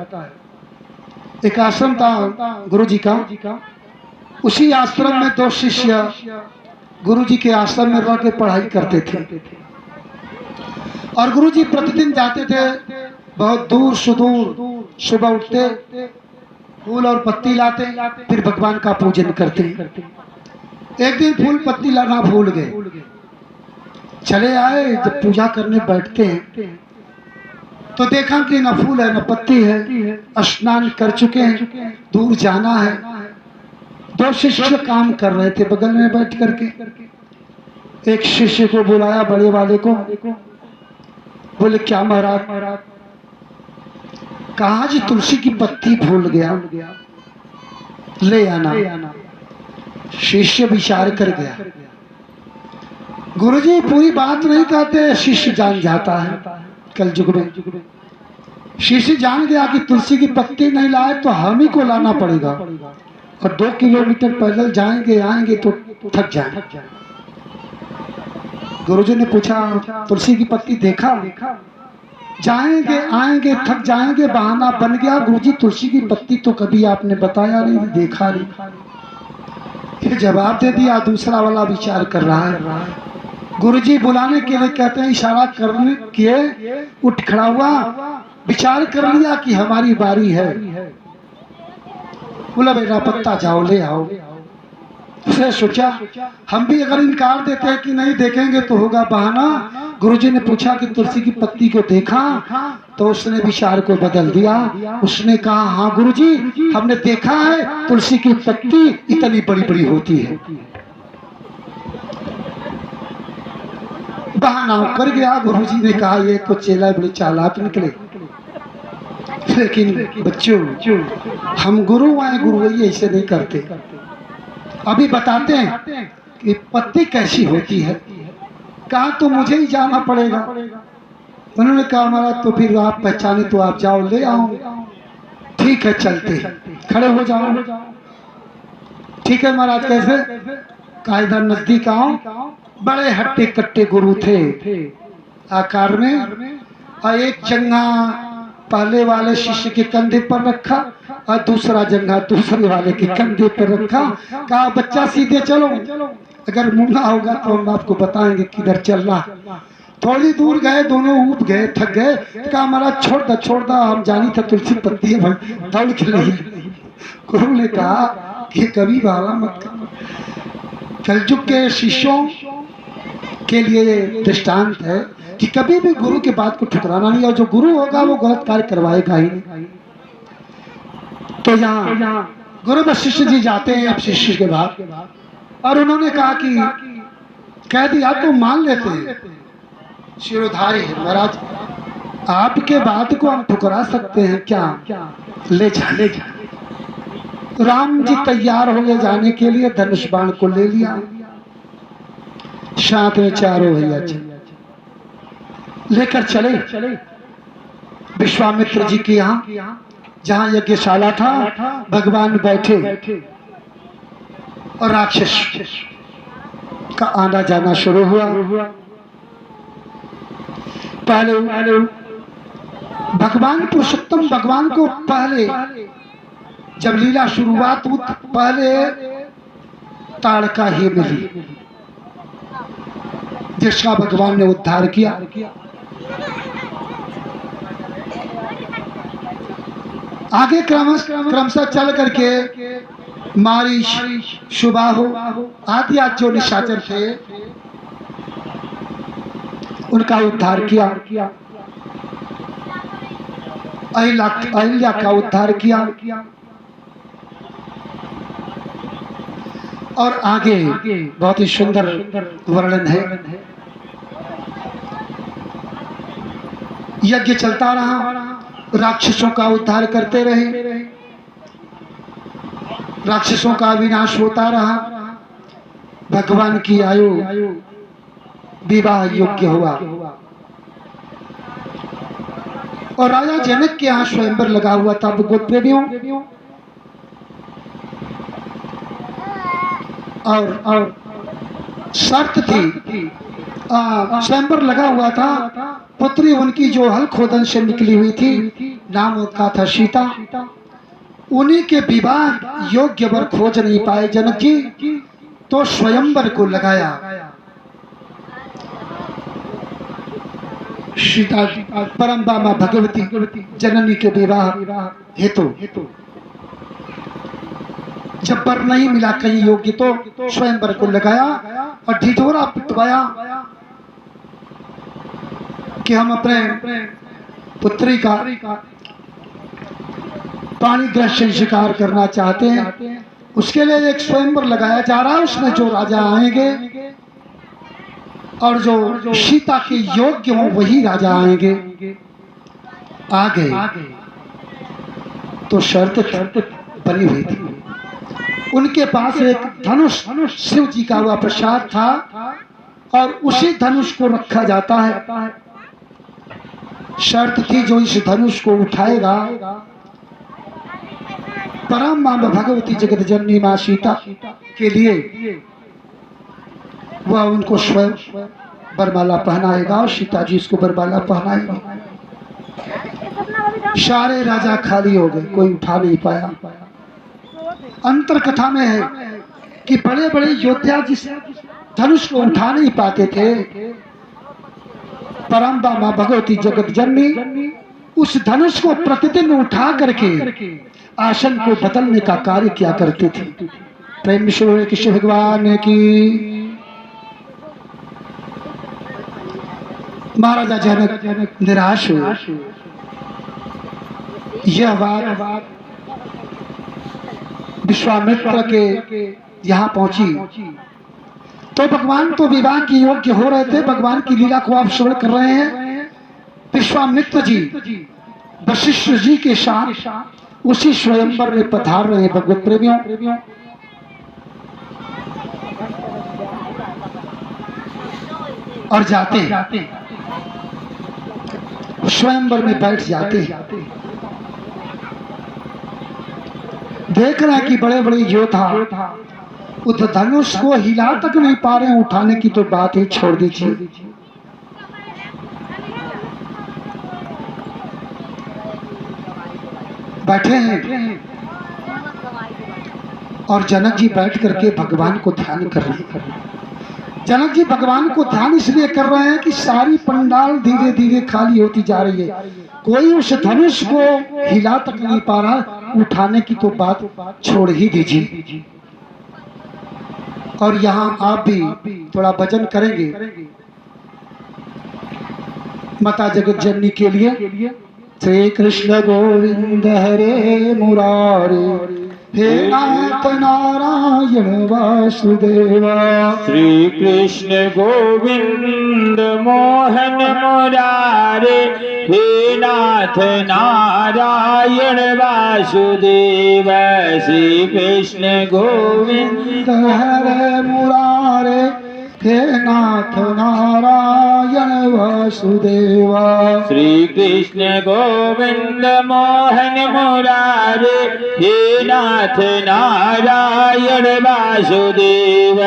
एक आश्रम था गुरु जी का, उसी आश्रम में दो शिष्य गुरु जी के आश्रम में रह के पढ़ाई करते थे और गुरु जी प्रतिदिन जाते थे बहुत दूर सुदूर, सुबह उठते फूल और पत्ती लाते, फिर भगवान का पूजन करते। एक दिन फूल पत्ती लाना भूल गए, चले आए, जब पूजा करने बैठते हैं तो देखा कि न फूल है न पत्ती है, स्नान कर चुके हैं, दूर जाना है। दो शिष्य काम कर रहे थे बगल में बैठ करके। एक शिष्य को बुलाया, बड़े वाले को, बोले क्या महाराज, कहा जी तुलसी की पत्ती भूल गया, ले आना। शिष्य विचार कर गया, गुरुजी पूरी बात नहीं कहते, शिष्य जान जाता है। कल युग में शिष्य जान गया कि तुलसी की पत्ती नहीं लाए तो हम ही को लाना पड़ेगा, और 2 किलोमीटर पैदल जाएंगे आएंगे तो थक जाएंगे। गुरुजी ने पूछा तुलसी की पत्ती देखा? जाएंगे आएंगे थक जाएंगे, बहाना बन गया। गुरुजी तुलसी की पत्ती तो कभी आपने बताया नहीं, देखा नहीं। फिर जवाब दे दिया, दूसरा वाला विचार कर रहा है। गुरुजी बुलाने के लिए कहते हैं, इशारा करने किए, उठ खड़ा हुआ, विचार कर लिया कि हमारी बारी है। बोला बेटा पत्ता जाओ ले आओ। फिर सोचा हम भी अगर इनकार देते हैं कि नहीं देखेंगे तो होगा बहाना, गुरुजी ने पूछा कि तुलसी की पत्ती को देखा? तो उसने विचार को बदल दिया। उसने कहा, हाँ गुरुजी, हमने देखा है तुलसी की पत्ती इतनी बड़ी बड़ी होती है। बहाना कर गया। गुरुजी ने कहा, ये तो चेला बड़े चालाक निकले। लेकिन बच्चों, हम गुरु आए, गुरु वही ऐसे नहीं करते। अभी बताते हैं कि पत्ती कैसी होती है। कहा तो मुझे ही जाना पड़ेगा। उन्होंने कहा, महाराज तो फिर आप पहचाने तो आप जाओ, ले आओ। ठीक है, चलते, खड़े हो जाओ। ठीक है महाराज, कैसे? कहा इधर नजदीक आओ। बड़े हट्टे कट्टे गुरु थे आकार में, और एक जंघा पहले वाले शिष्य के कंधे पर रखा और दूसरा जंघा दूसरे वाले के कंधे पर रखा। कहा, बच्चा सीधे चलो, अगर मुंगा होगा तो हम आपको बताएंगे किधर चलना। थोड़ी दूर गए, दोनों ऊब गए, थक गए। कहा, महाराज छोड़ दो, हम जानी था तुलसी पत्ती है, दौड़ के लिए। गुरु ने कहा कि कभी वाला मत कर। कलयुग के शिष्यों के लिए दृष्टांत है कि कभी भी गुरु की बात को ठुकराना नहीं, और जो गुरु होगा वो गलत कार्य करवाएगा ही नहीं। तो यहाँ गुरु वशिष्ठ जी जाते हैं अब शिष्य के बाद, और उन्होंने कहा कि कह दिया तो मान लेते हैं, शिरोधारी है महाराज, आपके बात को हम ठुकरा सकते हैं क्या? ले जा। राम जी तैयार हो गए जाने के लिए, धनुष बाण को ले लिया, साथ में चारों भैया लेकर चले विश्वामित्र जी के यहाँ, जहाँ यज्ञशाला था। भगवान बैठे और राक्षस का आना जाना शुरू हुआ। पहले भगवान पुरुषोत्तम भगवान को पहले जब लीला शुरुआत हुई, पहले ताड़का ही मिली जिसका भगवान ने उद्धार किया। आगे क्रमशः चल करके मारीच, सुबाहु आदि जो निशाचर थे उनका उद्धार किया। अहिल्या का उद्धार किया। और आगे बहुत ही सुंदर वर्णन है। यज्ञ चलता रहा, राक्षसों का उद्धार करते रहे, राक्षसों का विनाश होता रहा। भगवान की आयु विवाह योग्य हुआ और राजा जनक के यहाँ स्वयंवर लगा हुआ था। गोद प्रेमियों और शर्त थी, स्वयंवर लगा हुआ था। पुत्री उनकी जो हल खोदन से निकली हुई थी, नाम उनका था सीता। उन्हीं के विवाह योग्य वर खोज नहीं पाए जनक जी, तो स्वयंवर को लगाया। सीता परम बामा भगवती जननी के विवाह हेतु जब वर नहीं मिला कहीं योग्य, तो स्वयंवर को लगाया और ढिढोरा पिटवाया कि हम अपने पुत्री का पानी ग्रह से शिकार करना चाहते हैं। उसके लिए एक स्वयंवर लगाया जा रहा है। उसमें जो राजा आएंगे और जो सीता के योग्य हो वही राजा आएंगे। आ गए तो शर्त बनी हुई थी। उनके पास एक धनुष शिव जी का हुआ प्रसाद था और उसी धनुष को रखा जाता है। शर्त थी, जो इस धनुष को उठाएगा, परम मां भगवती जगत जननी मां सीता के लिए वह उनको स्वयं बरमाला पहनाएगा और सीता जी इसको बरमाला पहनाएगा। सारे राजा खाली हो गए, कोई उठा नहीं पाया। अंतर कथा में है कि बड़े बड़े योद्धा जिस धनुष को उठा नहीं पाते थे, परम मां भगवती जगत जननी उस धनुष को प्रतिदिन उठा करके आसन को बदलने का कार्य किया करती थी। प्रेम विष्णु कृष्ण भगवान की। महाराजा जनक निराश हुए। यह बात विश्वामित्र के यहाँ पहुंची तो भगवान तो विवाह के योग्य हो रहे थे। भगवान की लीला को आप श्रवण कर रहे हैं। विश्वामित्र जी वशिष्ठ जी के साथ उसी स्वयंवर में पधार रहे हैं। भगवत प्रेमियों, और जाते स्वयंवर में बैठ जाते हैं। देख रहे हैं कि बड़े बड़े योद्धा उस धनुष को हिला तक नहीं पा रहे हैं, उठाने की तो बात ही छोड़ दीजिए। बैठे हैं और जनक जी बैठ करके भगवान को ध्यान कर रहे हैं। जनक जी भगवान को ध्यान इसलिए कर रहे हैं कि सारी पंडाल धीरे धीरे खाली होती जा रही है। कोई उस धनुष को हिला तक नहीं पा रहा, उठाने की तो बात छोड़ ही दीजिए। और यहाँ आप भी थोड़ा भजन करेंगे माता जगत जननी के लिए। श्री कृष्ण गोविंद हरे मुरारे, हे नाथ नारायण वासुदेवा। श्री कृष्ण गोविंद मोहन मुरारे, हे नाथ नारायण वासुदेव। श्री कृष्ण गोविंद हरे मुरारे, हे नाथ नारायण वासुदेवा। श्री कृष्ण गोविंद मोहन मुरारे, हे नाथ नारायण वासुदेव।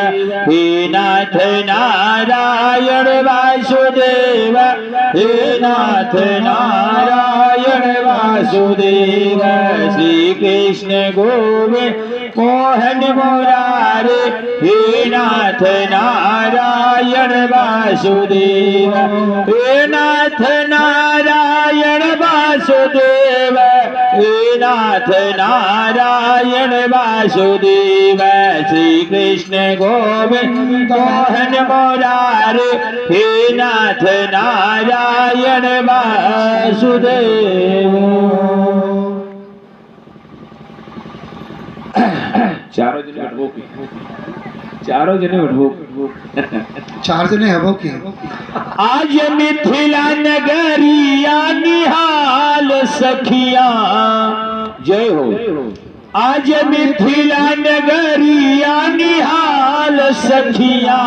हे नाथ नारायण वासुदेव, हे नाथ नारायण वासुदेव। श्री कृष्ण गोविंद मोहन मुरारे, हे नाथ नारायण वासुदेव। हे नाथ नारायण वासुदेव, हे नाथ नारायण वासुदेव। श्री कृष्ण गोविंद मोहन मुरारे, हे नाथ नारायण वासुदेव। चारों जने उठो की, चारों जने उठो। चार जने हवो के। आज मिथिला नगरिया निहाल सखिया, जय हो। आज मिथिला नगरिया निहाल सखिया,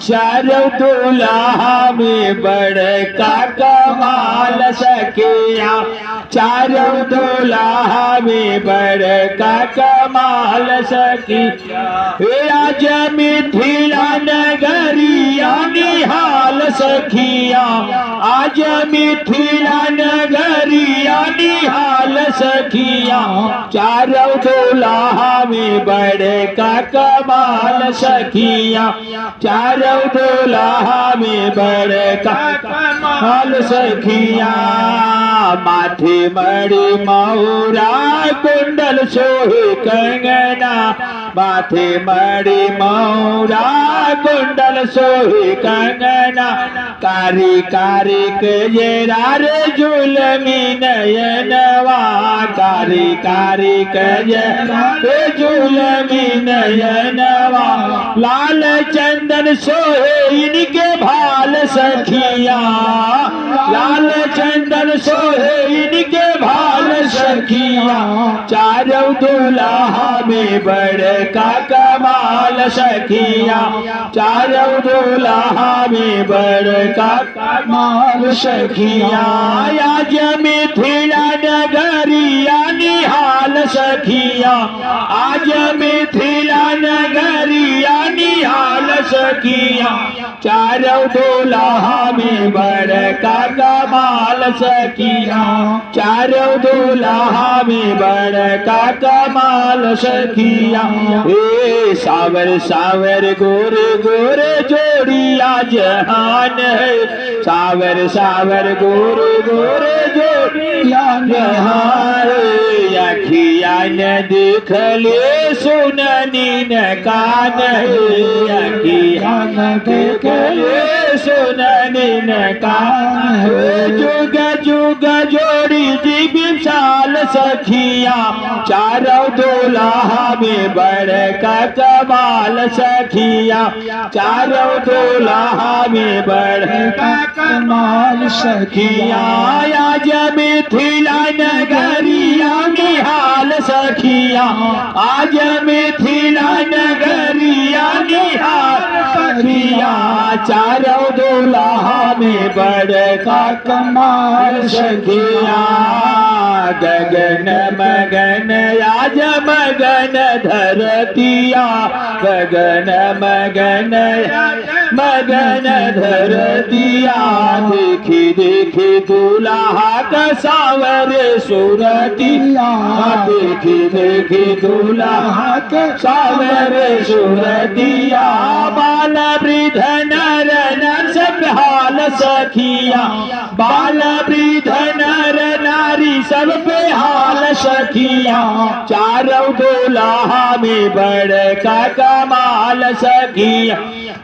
चारों दुल्हा में बड़का कमाल सखिया। चारों दुल्हा में बड़का कमाल सखिया। आज मिथिला नगरिया निहाल सखिया, आज मिथिला नगरिया निहाल सखिया। चारों दुल्हा में बड़का कमाल सखिया। चारों दुल्हा में बड़का कमाल सखिया। माथे मणि मौरा कुंडल सोहे कंगना, माथे मणि मौरा कुंडल सोहे कंगना। कारी कारी कजरा रे जुलमी नयनवा, कारी कारी कजरा रे जुलमी नयनवा। लाल चंदन सोहे इनके भाल सखिया, लाल चंदन सोहे इनके भाल सखिया। चारों दुल्हा में बड़का कमाल सखिया। चारों दुल्हा में बड़का कमाल सखिया। आज मिथिला नगरिया निहाल सखिया, आज मिथिला नगरिया निहाल सखिया। चारों दुल्हा में बड़का कमाल सखिया। चारों दुल्हा में बड़का कमाल सखिया। ए सावर सावर गोरे गोरे जोड़िया जहान है, सावर सावर गोरे गोरे जोड़िया जहान। अखिया न देख ले सुननी न कान है, अखिया न देख ले सुननी न कान जुग जुग जोड़ी जी विशाल सखिया चारों दुल्हा में बड़का कमाल सखिया चारों दुल्हा में बड़का कमाल सखिया आज मिथिला नगरिया निहाल सखिया आज मिथिला नगरिया निहाल सखिया चारों दुल्हा में बड़का कमाल सखिया गगन मगन आज मगन धरतिया गगन मगन मगन धरतिया देखी देखी दूल्हा का सावरे सूरतिया देखी देखी दूल्हा का सावरे सूरतिया बाल वृद्ध नर नर सब हाल सखिया बाल वृद्ध नर नारी सब पे हाल सखिया चारों दुल्हा में बड़का कमाल सखिया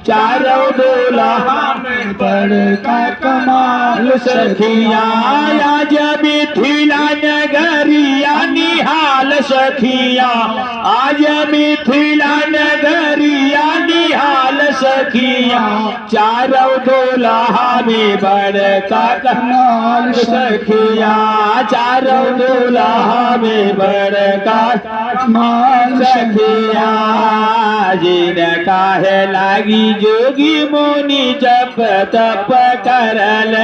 चारों दुल्हा में बड़का कमाल सखिया आज मिथिला नगरिया निहाल सखिया आज मिथिला नगरिया निहाल सखिया चारों दुल्हा में बड़का कमाल सखिया चारों दुल्हा में बड़का कमाल सखिया जिन काहे लागी जोगी मुनि जप तप करल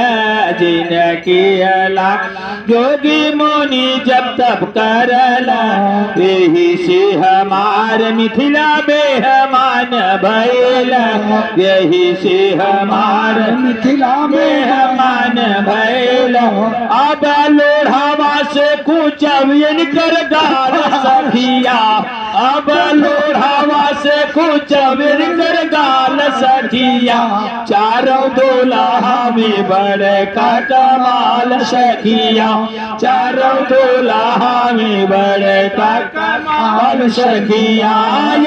जिन कियला जोगी मुनि जप तप करल यही से हमार मिथिला मेहमान भैल यही से हमार मिथिला मेहमान भैल अब लोढ़ावा से कुचवियन कर गाल सखिया अब लोढ़ावा से कुचवियन कर गाल सखिया चारों दुल्हा में बड़का कमाल सखिया चारों दुल्हा में बड़का कमाल सखिया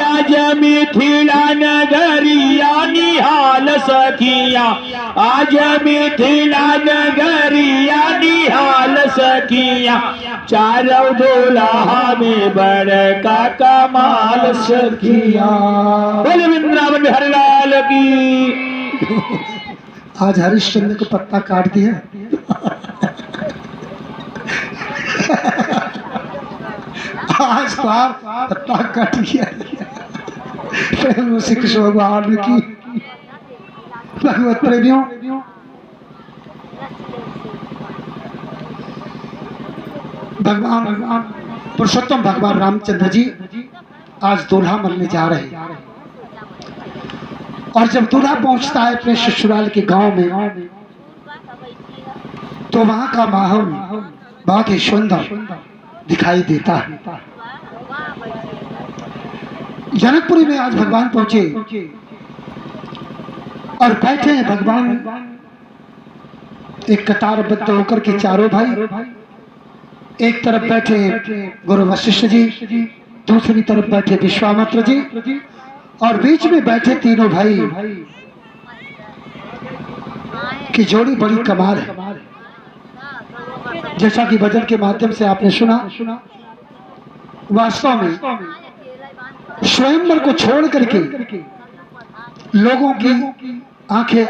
आज मिथिला नगरिया निहाल सखिया आज मिथिला नगरिया निहाल सखिया चारों दुल्हा में बड़का कमाल सखिया बोले वृंदावन में हरिलाल की आज हरिश्चंद्र को पत्ता काट दिया आज पत्ता कट गया श्री कृष्ण भगवान की भगवत प्रेमियों भगवान पुरुषोत्तम भगवान रामचंद्र जी आज दूल्हा मरने जा रहे हैं और जब दूल्हा पहुंचता है अपने ससुराल के गांव में तो वहां का माहौल बहुत ही सुंदर दिखाई देता है। जनकपुरी में आज भगवान पहुंचे और बैठे हैं भगवान एक कतारबद्ध होकर के चारों भाई एक तरफ बैठे गुरु वशिष्ठ जी दूसरी तरफ बैठे विश्वामित्र जी और बीच में बैठे तीनों भाई की जोड़ी बड़ी कमाल है। जैसा कि भजन के माध्यम से आपने सुना वास्तव में स्वयंवर को छोड़ करके लोगों की आंखें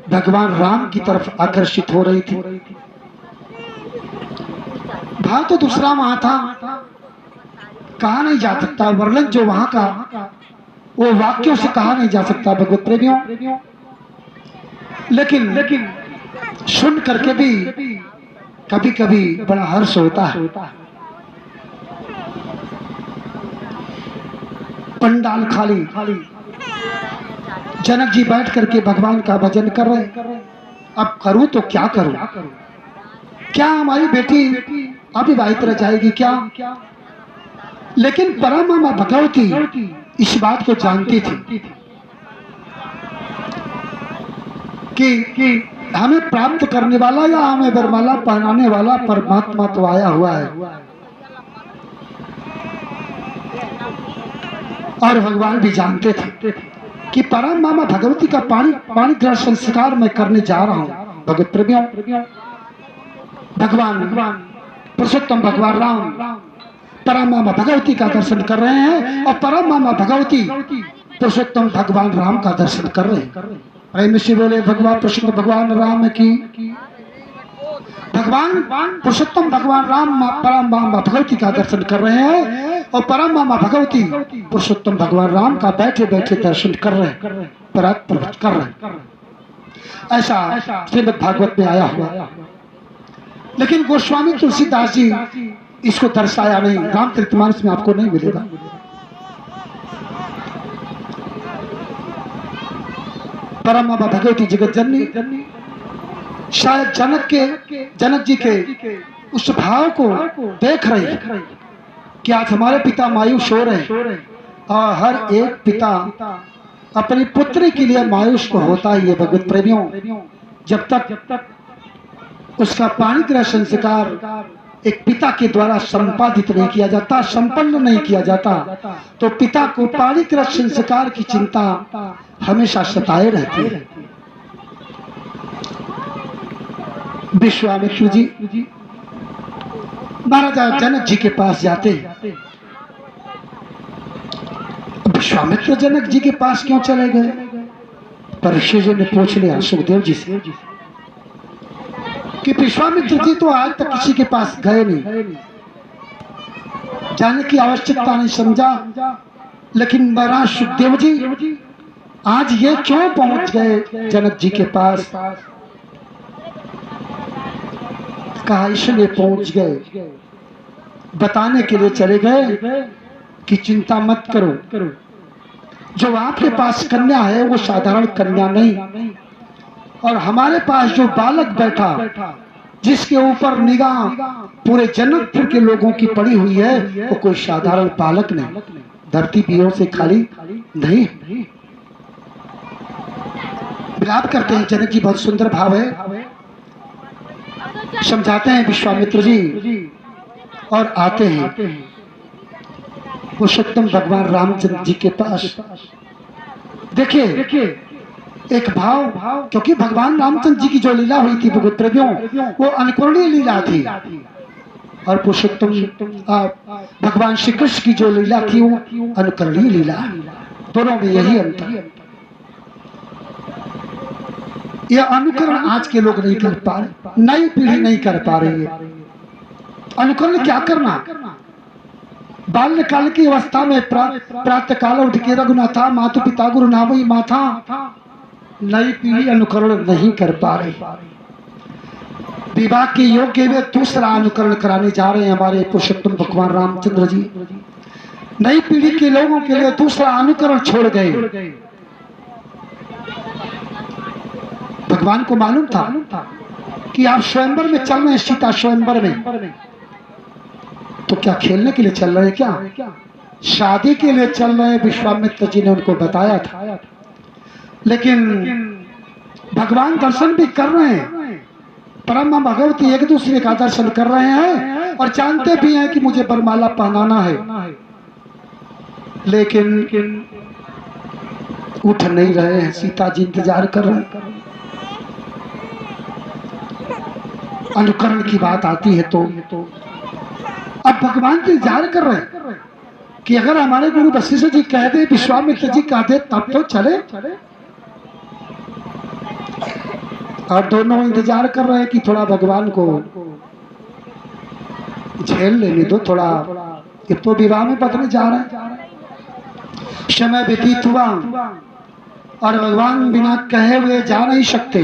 भगवान राम की तरफ आकर्षित हो रही थी। भाव तो दूसरा वहां था, कहा नहीं जा सकता वर्णन जो वहां का वो वाक्यों से कहा नहीं जा सकता भगवत प्रेमियों। लेकिन सुन करके भी कभी कभी बड़ा हर्ष होता है। पंडाल खाली, जनक जी बैठ करके भगवान का भजन कर रहे। अब करूं तो क्या करूं? क्या हमारी बेटी अविवाहित रह जाएगी क्या? लेकिन परमात्मा भगवती इस बात को जानती थी कि हमें प्राप्त करने वाला या हमें वरमाला पहनाने वाला परमात्मा तो आया हुआ है। और भगवान भी जानते थे कि परम मामा भगवती का पाणी ग्रहण संस्कार मैं करने जा रहा हूँ। भगवत प्रेमियों, भगवान पुरुषोत्तम भगवान राम परम मामा भगवती का दर्शन कर रहे हैं और परम मामा भगवती पुरुषोत्तम भगवान राम का दर्शन कर रहे हैं। प्रेम से बोले भगवान पुरुषोत्तम भगवान राम की। भगवान पुरुषोत्तम भगवान राम परम मामा भगवती का दर्शन कर रहे हैं और परम मामा भगवती पुरुषोत्तम भगवान राम का बैठे बैठे दर्शन कर रहे हैं, प्रकट कर रहे हैं। ऐसा श्रीमद् भागवत में आया हुआ। लेकिन गोस्वामी तुलसीदास जी इसको दर्शाया नहीं, रामचरितमानस में आपको नहीं मिलेगा। परम मामा भगवती जगत जननी शायद जनक जी के उस भाव को देख रही कि आज हमारे पिता मायूस हो रहे और हर एक पिता अपनी पुत्री के लिए मायूस को होता ही है। भगवत प्रेमियों, जब तक उसका पाणी ग्रहण संस्कार एक पिता के द्वारा संपादित नहीं किया जाता, संपन्न नहीं किया जाता, तो पिता को पाणी ग्रहण संस्कार की चिंता हमेशा सताए रहती है। विश्वामित्र जी महाराजा जनक जी के पास जाते हैं। विश्वामित्र जनक जी के पास क्यों चले गए? परीक्षित जी ने पूछ लिया सुखदेव जी से कि विश्वामित्र जी तो आज तक किसी के पास गए नहीं, जाने की आवश्यकता नहीं समझा, लेकिन महाराज सुखदेव जी आज ये क्यों पहुंच गए जनक जी के पास? कहा इसलिए पहुंच गए, बताने के लिए चले गए कि चिंता मत करो, जो आपके पास कन्या है वो साधारण कन्या नहीं, और हमारे पास जो बालक बैठा जिसके ऊपर निगाह पूरे जनकपुर के लोगों की पड़ी हुई है वो कोई साधारण बालक नहीं, धरती पीरों से खाली नहीं। विलाप करते हैं जनक जी, बहुत सुंदर भाव है। समझाते हैं विश्वामित्र जी और आते हैं पुरुषोत्तम भगवान रामचंद्र जी के पास। देखिए एक भाव, क्योंकि भगवान रामचंद्र जी की जो लीला हुई थी भगवत प्रेमियों वो अनुकरणीय लीला थी, और पुरुषोत्तम भगवान श्री कृष्ण की जो लीला थी वो अनुकरणीय लीला। दोनों में यही अंतर। यह अनुकरण आज के लोग नहीं कर पा रहे, नई पीढ़ी नहीं कर पा रही है। अनुकरण क्या करना? बाल्यकाल की अवस्था में प्रातः काल उठ के रघुनाथा मातु पिता गुरु नामई माथा, नई पीढ़ी अनुकरण नहीं कर पा रही। विवाह के योग्य वे दूसरा अनुकरण कराने जा रहे हैं हमारे पुरुषोत्तम भगवान रामचंद्र जी। नई पीढ़ी के लोगों के लिए दूसरा अनुकरण छोड़ गए। भगवान को मालूम था कि आप स्वयंवर में चल रहे हैं, सीता स्वयंवर में, तो क्या खेलने के लिए चल रहे हैं? क्या शादी के लिए चल रहे हैं? विश्वामित्र जी ने उनको बताया था। लेकिन भगवान दर्शन भी कर रहे हैं, परम भगवती एक दूसरे का दर्शन कर रहे हैं और जानते भी हैं कि मुझे बरमाला पहनाना है, लेकिन उठ नहीं रहे हैं। सीता जी इंतजार कर रहे हैं। अनुकरण की बात आती है तो अब भगवान की इंतजार कर रहे हैं कि अगर हमारे गुरु वशिष्ठ जी कह दे, विश्वामित्र जी कह दे, तब तो चले। और दोनों इंतजार कर रहे हैं कि थोड़ा भगवान को झेल लेने दो, थोड़ा ये तो विवाह में बदलने जा रहे हैं। समय व्यतीत हुआ और भगवान बिना कहे हुए जा नहीं सकते,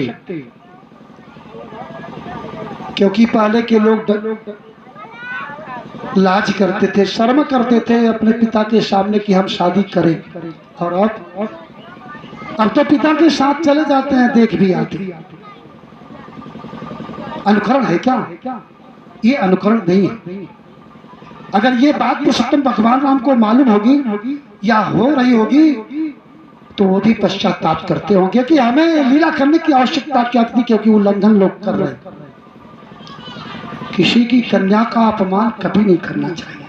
क्योंकि पहले के लोग लाज करते थे, शर्म करते थे अपने पिता के सामने कि हम शादी करें, और अब तो पिता के साथ चले जाते हैं, देख भी आते। अनुकरण है क्या? ये अनुकरण नहीं है। अगर ये बात पुरुषोत्तम भगवान राम को मालूम होगी या हो रही होगी तो वो भी पश्चाताप करते होंगे कि हमें लीला करने की आवश्यकता क्या थी, क्योंकि उल्लंघन लोग कर रहे हैं। किसी की कन्या का अपमान कभी नहीं करना चाहिए,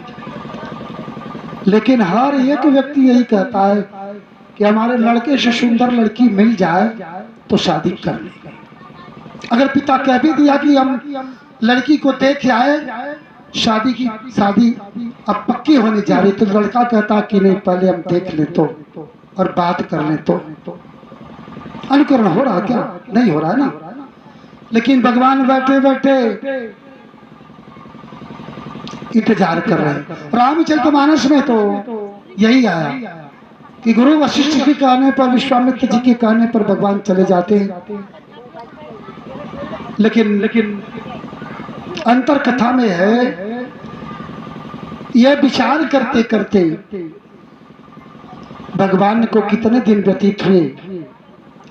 लेकिन हर एक व्यक्ति यही कहता है कि हमारे लड़के से सुंदर लड़की मिल जाए तो शादी कर ले। अगर पिता कह भी दिया कि हम लड़की को देख आए, शादी अब पक्की होने जा रही, तो लड़का कहता कि नहीं, पहले हम देख ले तो और बात कर ले तो। अनुकरण हो रहा क्या? नहीं हो रहा है ना। लेकिन भगवान बैठे बैठे इंतजार कर रहे हैं। रामचरितमानस में तो यही आया कि गुरु वशिष्ठ के कहने पर, विश्वामित्र जी के कहने पर भगवान चले जाते हैं। लेकिन अंतर कथा में है, यह विचार करते करते भगवान को कितने दिन व्यतीत हुए,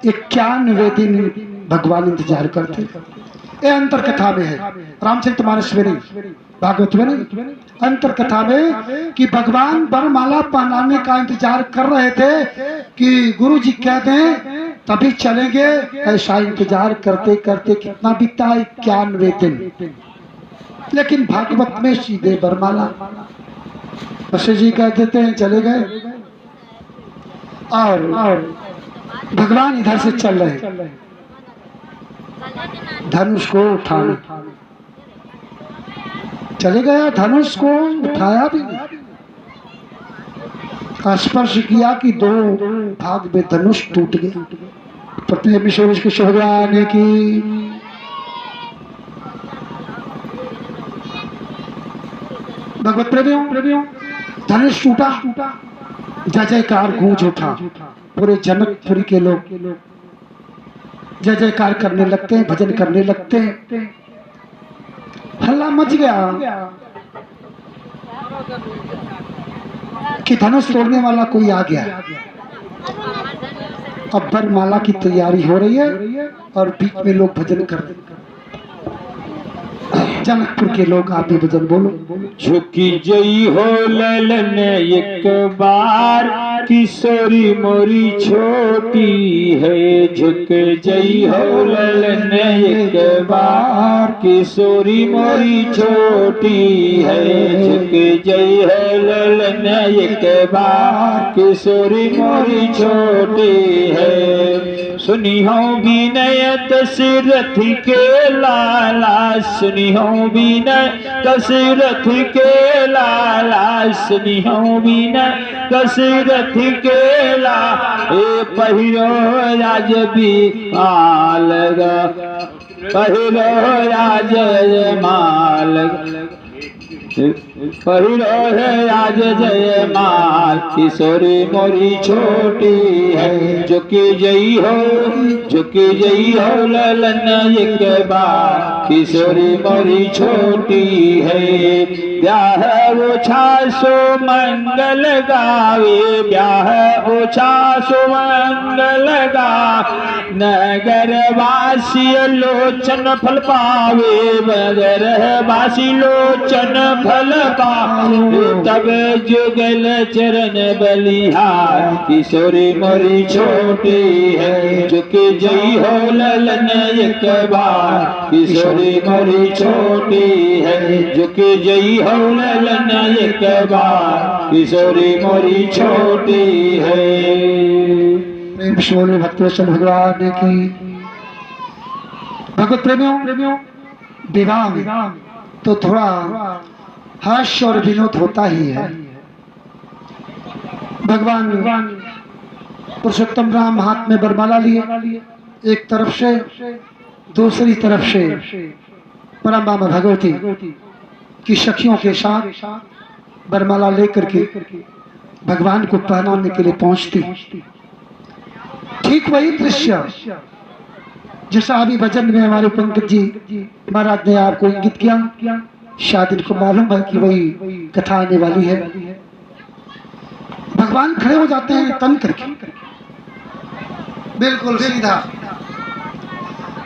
91 दिन भगवान इंतजार करते। ये अंतर कथा में है, रामचरितमानस में नहीं, भागवत में नहीं। अंतर कथा में कि भगवान वरमाला पहनाने का इंतजार कर रहे थे कि गुरु जी कह दें तभी चलेंगे। ऐसा इंतजार करते करते कितना बीता, 91 दिन। लेकिन भागवत में सीधे वरमाला, वशिष्ठ जी कह देते हैं चले गए, और भगवान इधर से चल रहे धनुष को उठाने। चले गया, धनुष को उठाया भी नहीं, स्पर्श किया कि 2 भाग में धनुष टूट गया। कृष्ण भगवान की भगवत प्रेमियों, धनुष टूटा, जय जयकार गूंज उठा। पूरे जनकपुरी के लोग जय जयकार करने लगते हैं, भजन करने लगते हैं, हल्ला मच गया कि धनुष तोड़ने वाला कोई आ गया। अब वरमाला की तैयारी हो रही है और बीच में लोग भजन कर रहे हैं। जनकपुर के लोग आप भी भजन बोलो। झुकी जई हो ललन एक बार, किशोरी मोरी छोटी है। झुक जई हो ललन एक बार, किशोरी मोरी छोटी है। झुक जई हो ललन एक बार, किशोरी मोरी छोटी है। सुनी हो विनय दशरथ के लाला, सुनी हो विनय दशरथ के लाला, सुनी हो विनय दशरथ के ला। ए पहिरो राज भी माल, पहिरो राज माल, पहिरो है आज जय माल। किशोरी मोरी छोटी है, झुकी जई हो ललन एक बार, किशोरी मोरी छोटी है। ब्याह ओछा सो मंगल गावे, ब्याह ओछा सो मंगल गा। नगर वासी लोचन फल पावे, नगर वासी लोचन फल पावे। तब जुगल चरण बलिहार, किशोरी मोरी छोटी है। झुक जई हो ललन एक बार, किशोरी मोरी छोटी है। झुक जई हो ललन एक बार, किशोरी मोरी छोटी है। प्रेम भक्तवत्सल भगवान की। भगवत प्रेमियों, विवाह तो थोड़ा हर्ष और विनोद होता ही है। भगवान पुरुषोत्तम राम हाथ में वरमाला लिए, एक तरफ से, दूसरी तरफ से परम भगवती की सखियों के साथ वरमाला लेकर के भगवान को पहनाने के लिए पहुंचती। ठीक वही दृश्य जैसा अभी भजन में हमारे पंकज जी महाराज ने आपको इंगित किया, शायद इनको मालूम है कि वही कथा आने वाली है। भगवान खड़े हो जाते हैं तन करके, बिल्कुल सीधा,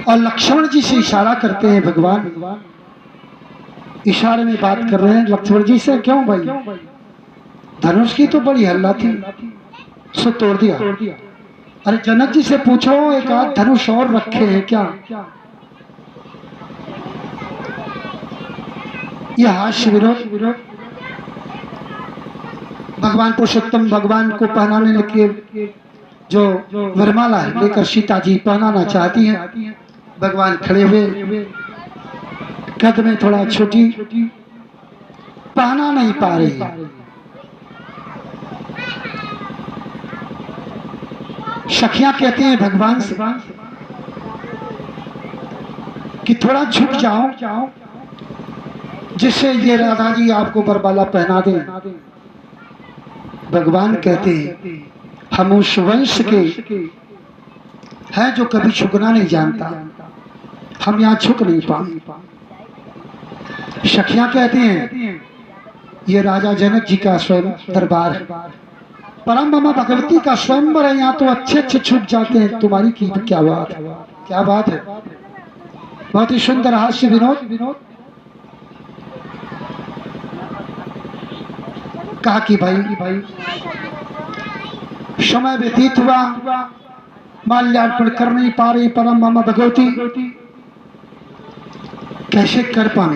और लक्ष्मण जी से इशारा करते हैं। भगवान इशारे में बात कर रहे हैं लक्ष्मण जी से। क्यों भाई, धनुष की तो बड़ी हल्ला थी, सो तोड़ दिया। अरे जनक जी से पूछो एक आध धनुष और रखे हैं क्या? यह हास्य विरोध भगवान पुरुषोत्तम भगवान को पहनाने लगे जो वरमाला लेकर सीता जी पहनाना चाहती हैं। भगवान खड़े हुए, कद में थोड़ा छोटी, पहना नहीं पा रही है। सखियां कहती हैं भगवान से कि थोड़ा झुक जाओ, जिससे ये राधा जी आपको बरबाला पहना दें। भगवान कहते हैं हम उस वंश के हैं जो कभी झुकना नहीं जानता, हम यहाँ झुक नहीं पाए। सखियां कहती हैं ये राजा जनक जी का स्वयं दरबार है, परम मामा भगवती का स्वयंवर है, यहाँ तो अच्छे अच्छे छुप जाते हैं, तुम्हारी की क्या बात है, क्या बात है। बहुत ही सुंदर हास्य विनोद। कहा कि भाई समय व्यतीत हुआ, माल्यार्पण कर नहीं पा रही परम मामा भगवती, कैसे कर पाए।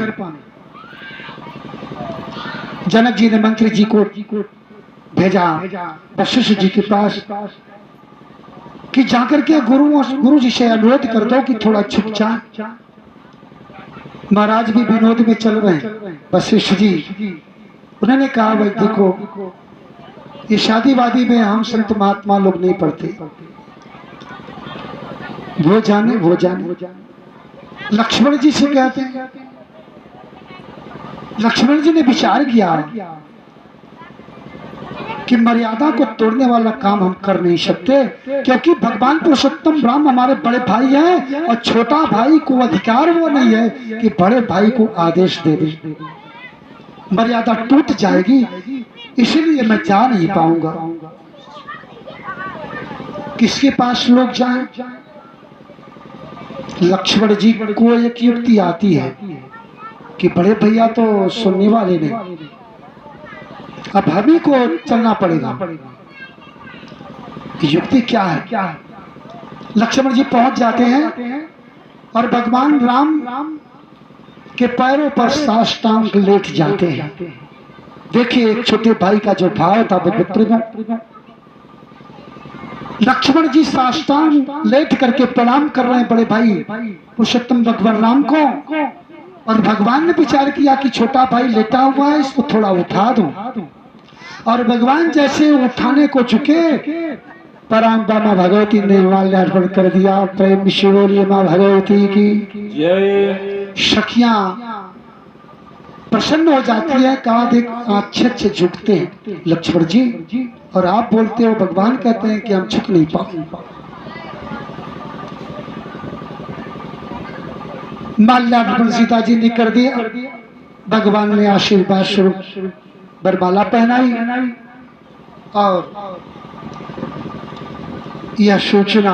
जनक जी ने मंत्री जी को भेजा वशिष्ठ जी के पास कि जाकर के गुरु जी से अनुरोध कर दो कि थोड़ा छुप जाए। महाराज भी विनोद में चल रहे हैं। वशिष्ठ जी उन्होंने कहा भाई देखो ये शादी वादी में हम संत महात्मा लोग नहीं पढ़ते, वो जाने। लक्ष्मण जी से कहते हैं, लक्ष्मण जी ने विचार किया कि मर्यादा को तोड़ने वाला काम हम कर नहीं सकते, क्योंकि भगवान पुरुषोत्तम राम हमारे बड़े भाई हैं और छोटा भाई को अधिकार वो नहीं है कि बड़े भाई को आदेश दे दे, मर्यादा टूट जाएगी, इसलिए मैं जा नहीं पाऊंगा। किसके पास लोग जाएं? लक्ष्मण जी को एक युक्ति आती है कि बड़े भैया तो सुनने वाले नहीं, अब हमी को चलना पड़ेगा। युक्ति क्या है? लक्ष्मण जी पहुंच जाते हैं और भगवान राम के पैरों पर साष्टांग लेट जाते हैं। देखिए एक छोटे भाई का जो भाव था वो लक्ष्मण जी साष्टांग लेट करके प्रणाम कर रहे हैं बड़े भाई पुरुषोत्तम भगवान राम को, और भगवान ने विचार किया कि छोटा भाई लेटा हुआ है, इसको थोड़ा उठा दूं। और भगवान जैसे उठाने को झुके, परम मामा भगवती ने माल्यार्पण कर दिया। प्रेम शिवोली माँ भगवती की जय। सखियां प्रसन्न हो जाती है, कहा देख अच्छे झुकते हैं लक्ष्मण जी, और आप बोलते हो भगवान कहते हैं कि हम झुक नहीं पाए। माल्यार्पण सीता जी ने कर दिया। भगवान ने आशीर्वाद स्वरूप बरमाला पहनाई और यह सूचना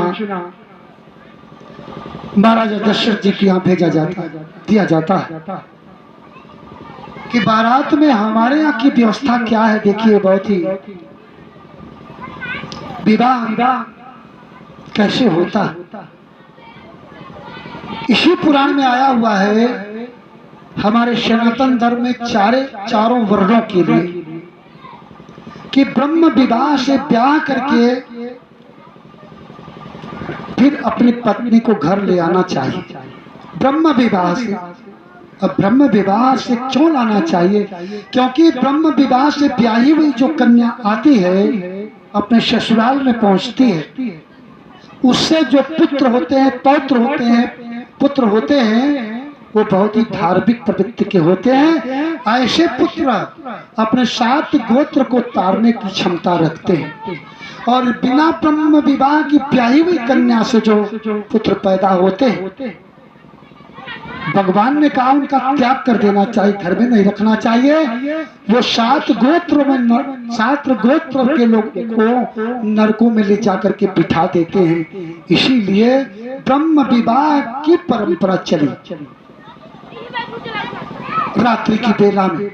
महाराजा दशरथ जी के यहाँ दिया जाता है कि बारात में हमारे यहाँ की व्यवस्था क्या है। देखिए बहुत ही विवाह कैसे होता है, इसी पुराण में आया हुआ है। हमारे सनातन धर्म में चारों वर्णों के लिए कि ब्रह्म विवाह से ब्याह करके फिर अपनी पत्नी को घर ले आना चाहिए। ब्रह्म विवाह से, अब ब्रह्म विवाह से क्यों लाना चाहिए? क्योंकि ब्रह्म विवाह से ब्याही हुई जो कन्या आती है अपने ससुराल में पहुंचती है, उससे जो पुत्र होते हैं, पुत्र होते हैं वो बहुत ही धार्मिक प्रवृत्ति के होते हैं। ऐसे पुत्र अपने 7 गोत्र को तारने की क्षमता रखते हैं, और बिना ब्रह्म विवाह की ब्याही हुई कन्या से जो पुत्र पैदा होते हैं, भगवान ने कहा उनका त्याग कर देना चाहिए, घर में नहीं रखना चाहिए। वो 7 गोत्र के लोगों को नरकों में ले जाकर के बिठा देते हैं। इसीलिए ब्रह्म विवाह की परंपरा चली। रात्रि की बेला में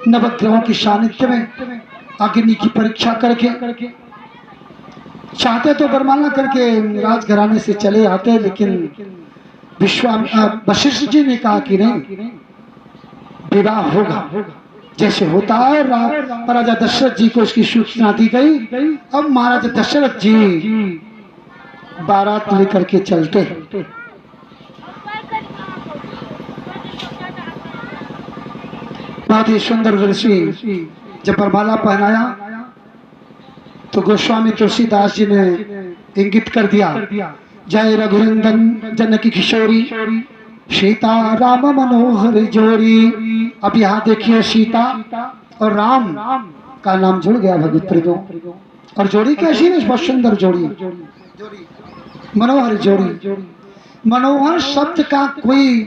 नवग्रहों की सानिध्य में अग्नि की परीक्षा करके चाहते तो बरमाला करके राजघराने से चले आते, लेकिन वशिष्ठ जी ने कहा कि नहीं, विवाह होगा। जैसे होता है। महाराजा दशरथ जी को इसकी सूचना दी गई। अब महाराजा दशरथ जी बारात लेकर के चलते। बहुत ही सुंदर दृश्य। जब वरमाला पहनाया तो गोस्वामी तुलसीदास जी ने इंगित कर दिया, जय रघुनंदन जनकी किशोरी, सीता राम मनोहर जोड़ी। अब यहाँ देखिए सीता और राम का नाम जुड़ गया भगवत प्रेमियों। और जोड़ी कैसी है? बहुत सुंदर जोड़ी, मनोहर जोड़ी। मनोहर शब्द का कोई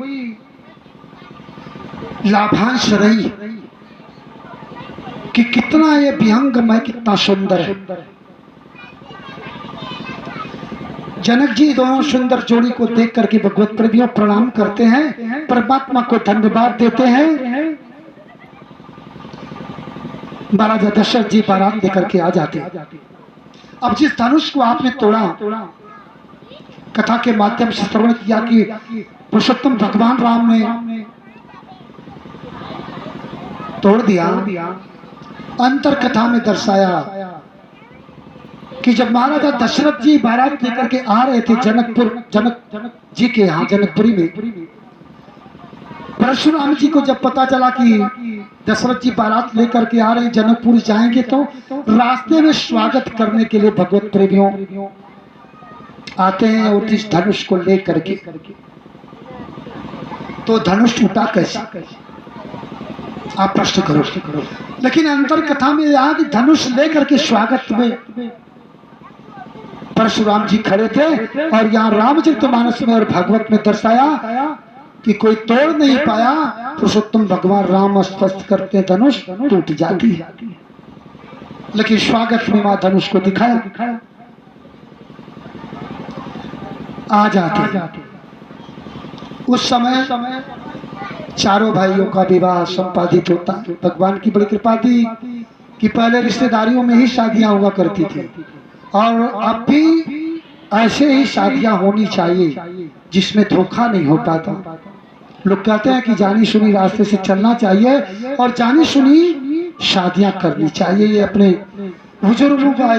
लाभांश नहीं कि कितना ये विहंगमय, कितना सुंदर है। जनक जी दोनों सुंदर जोड़ी को देख करके भगवत प्रेमियों प्रणाम करते हैं, परमात्मा को धन्यवाद देते हैं। महाराजा दशरथ जी बारात लेकर के आ जाते हैं। अब जिस धनुष को आपने तोड़ा, कथा के माध्यम से श्रवण किया कि पुरुषोत्तम भगवान राम ने तोड़ दिया, अंतर कथा में दर्शाया कि जब महाराजा दशरथ जी बारात लेकर के आ रहे थे जनक जी के यहाँ जनकपुरी में, परशुराम जी को जब पता चला कि दशरथ जी बारात लेकर के आ रहे हैं, जनकपुरी जाएंगे, तो रास्ते में स्वागत करने के लिए भगवत प्रेमियों आते हैं और इस धनुष को लेकर के। तो धनुष टूटा कैसे? आप प्रश्न करो। लेकिन अंतर कथा में यहाँ की धनुष लेकर के स्वागत में परशुराम जी खड़े थे, और यहाँ रामचरितमानस में और भागवत में दर्शाया कि कोई तोड़ नहीं पाया। पुरुषोत्तम भगवान राम स्पष्ट करते धनुष टूट जाती है, लेकिन स्वागत में मां धनुष को दिखाया। आ जाते उस समय चारों भाइयों का विवाह संपादित होता है। भगवान की बड़ी कृपा थी कि पहले रिश्तेदारियों में ही शादियां हुआ करती थी, और अब भी ऐसे ही शादियां होनी चाहिए जिसमें धोखा नहीं हो पाता। लोग कहते हैं कि जानी सुनी रास्ते से चलना चाहिए और जानी सुनी शादियां करनी चाहिए। ये अपने बुजुर्गों का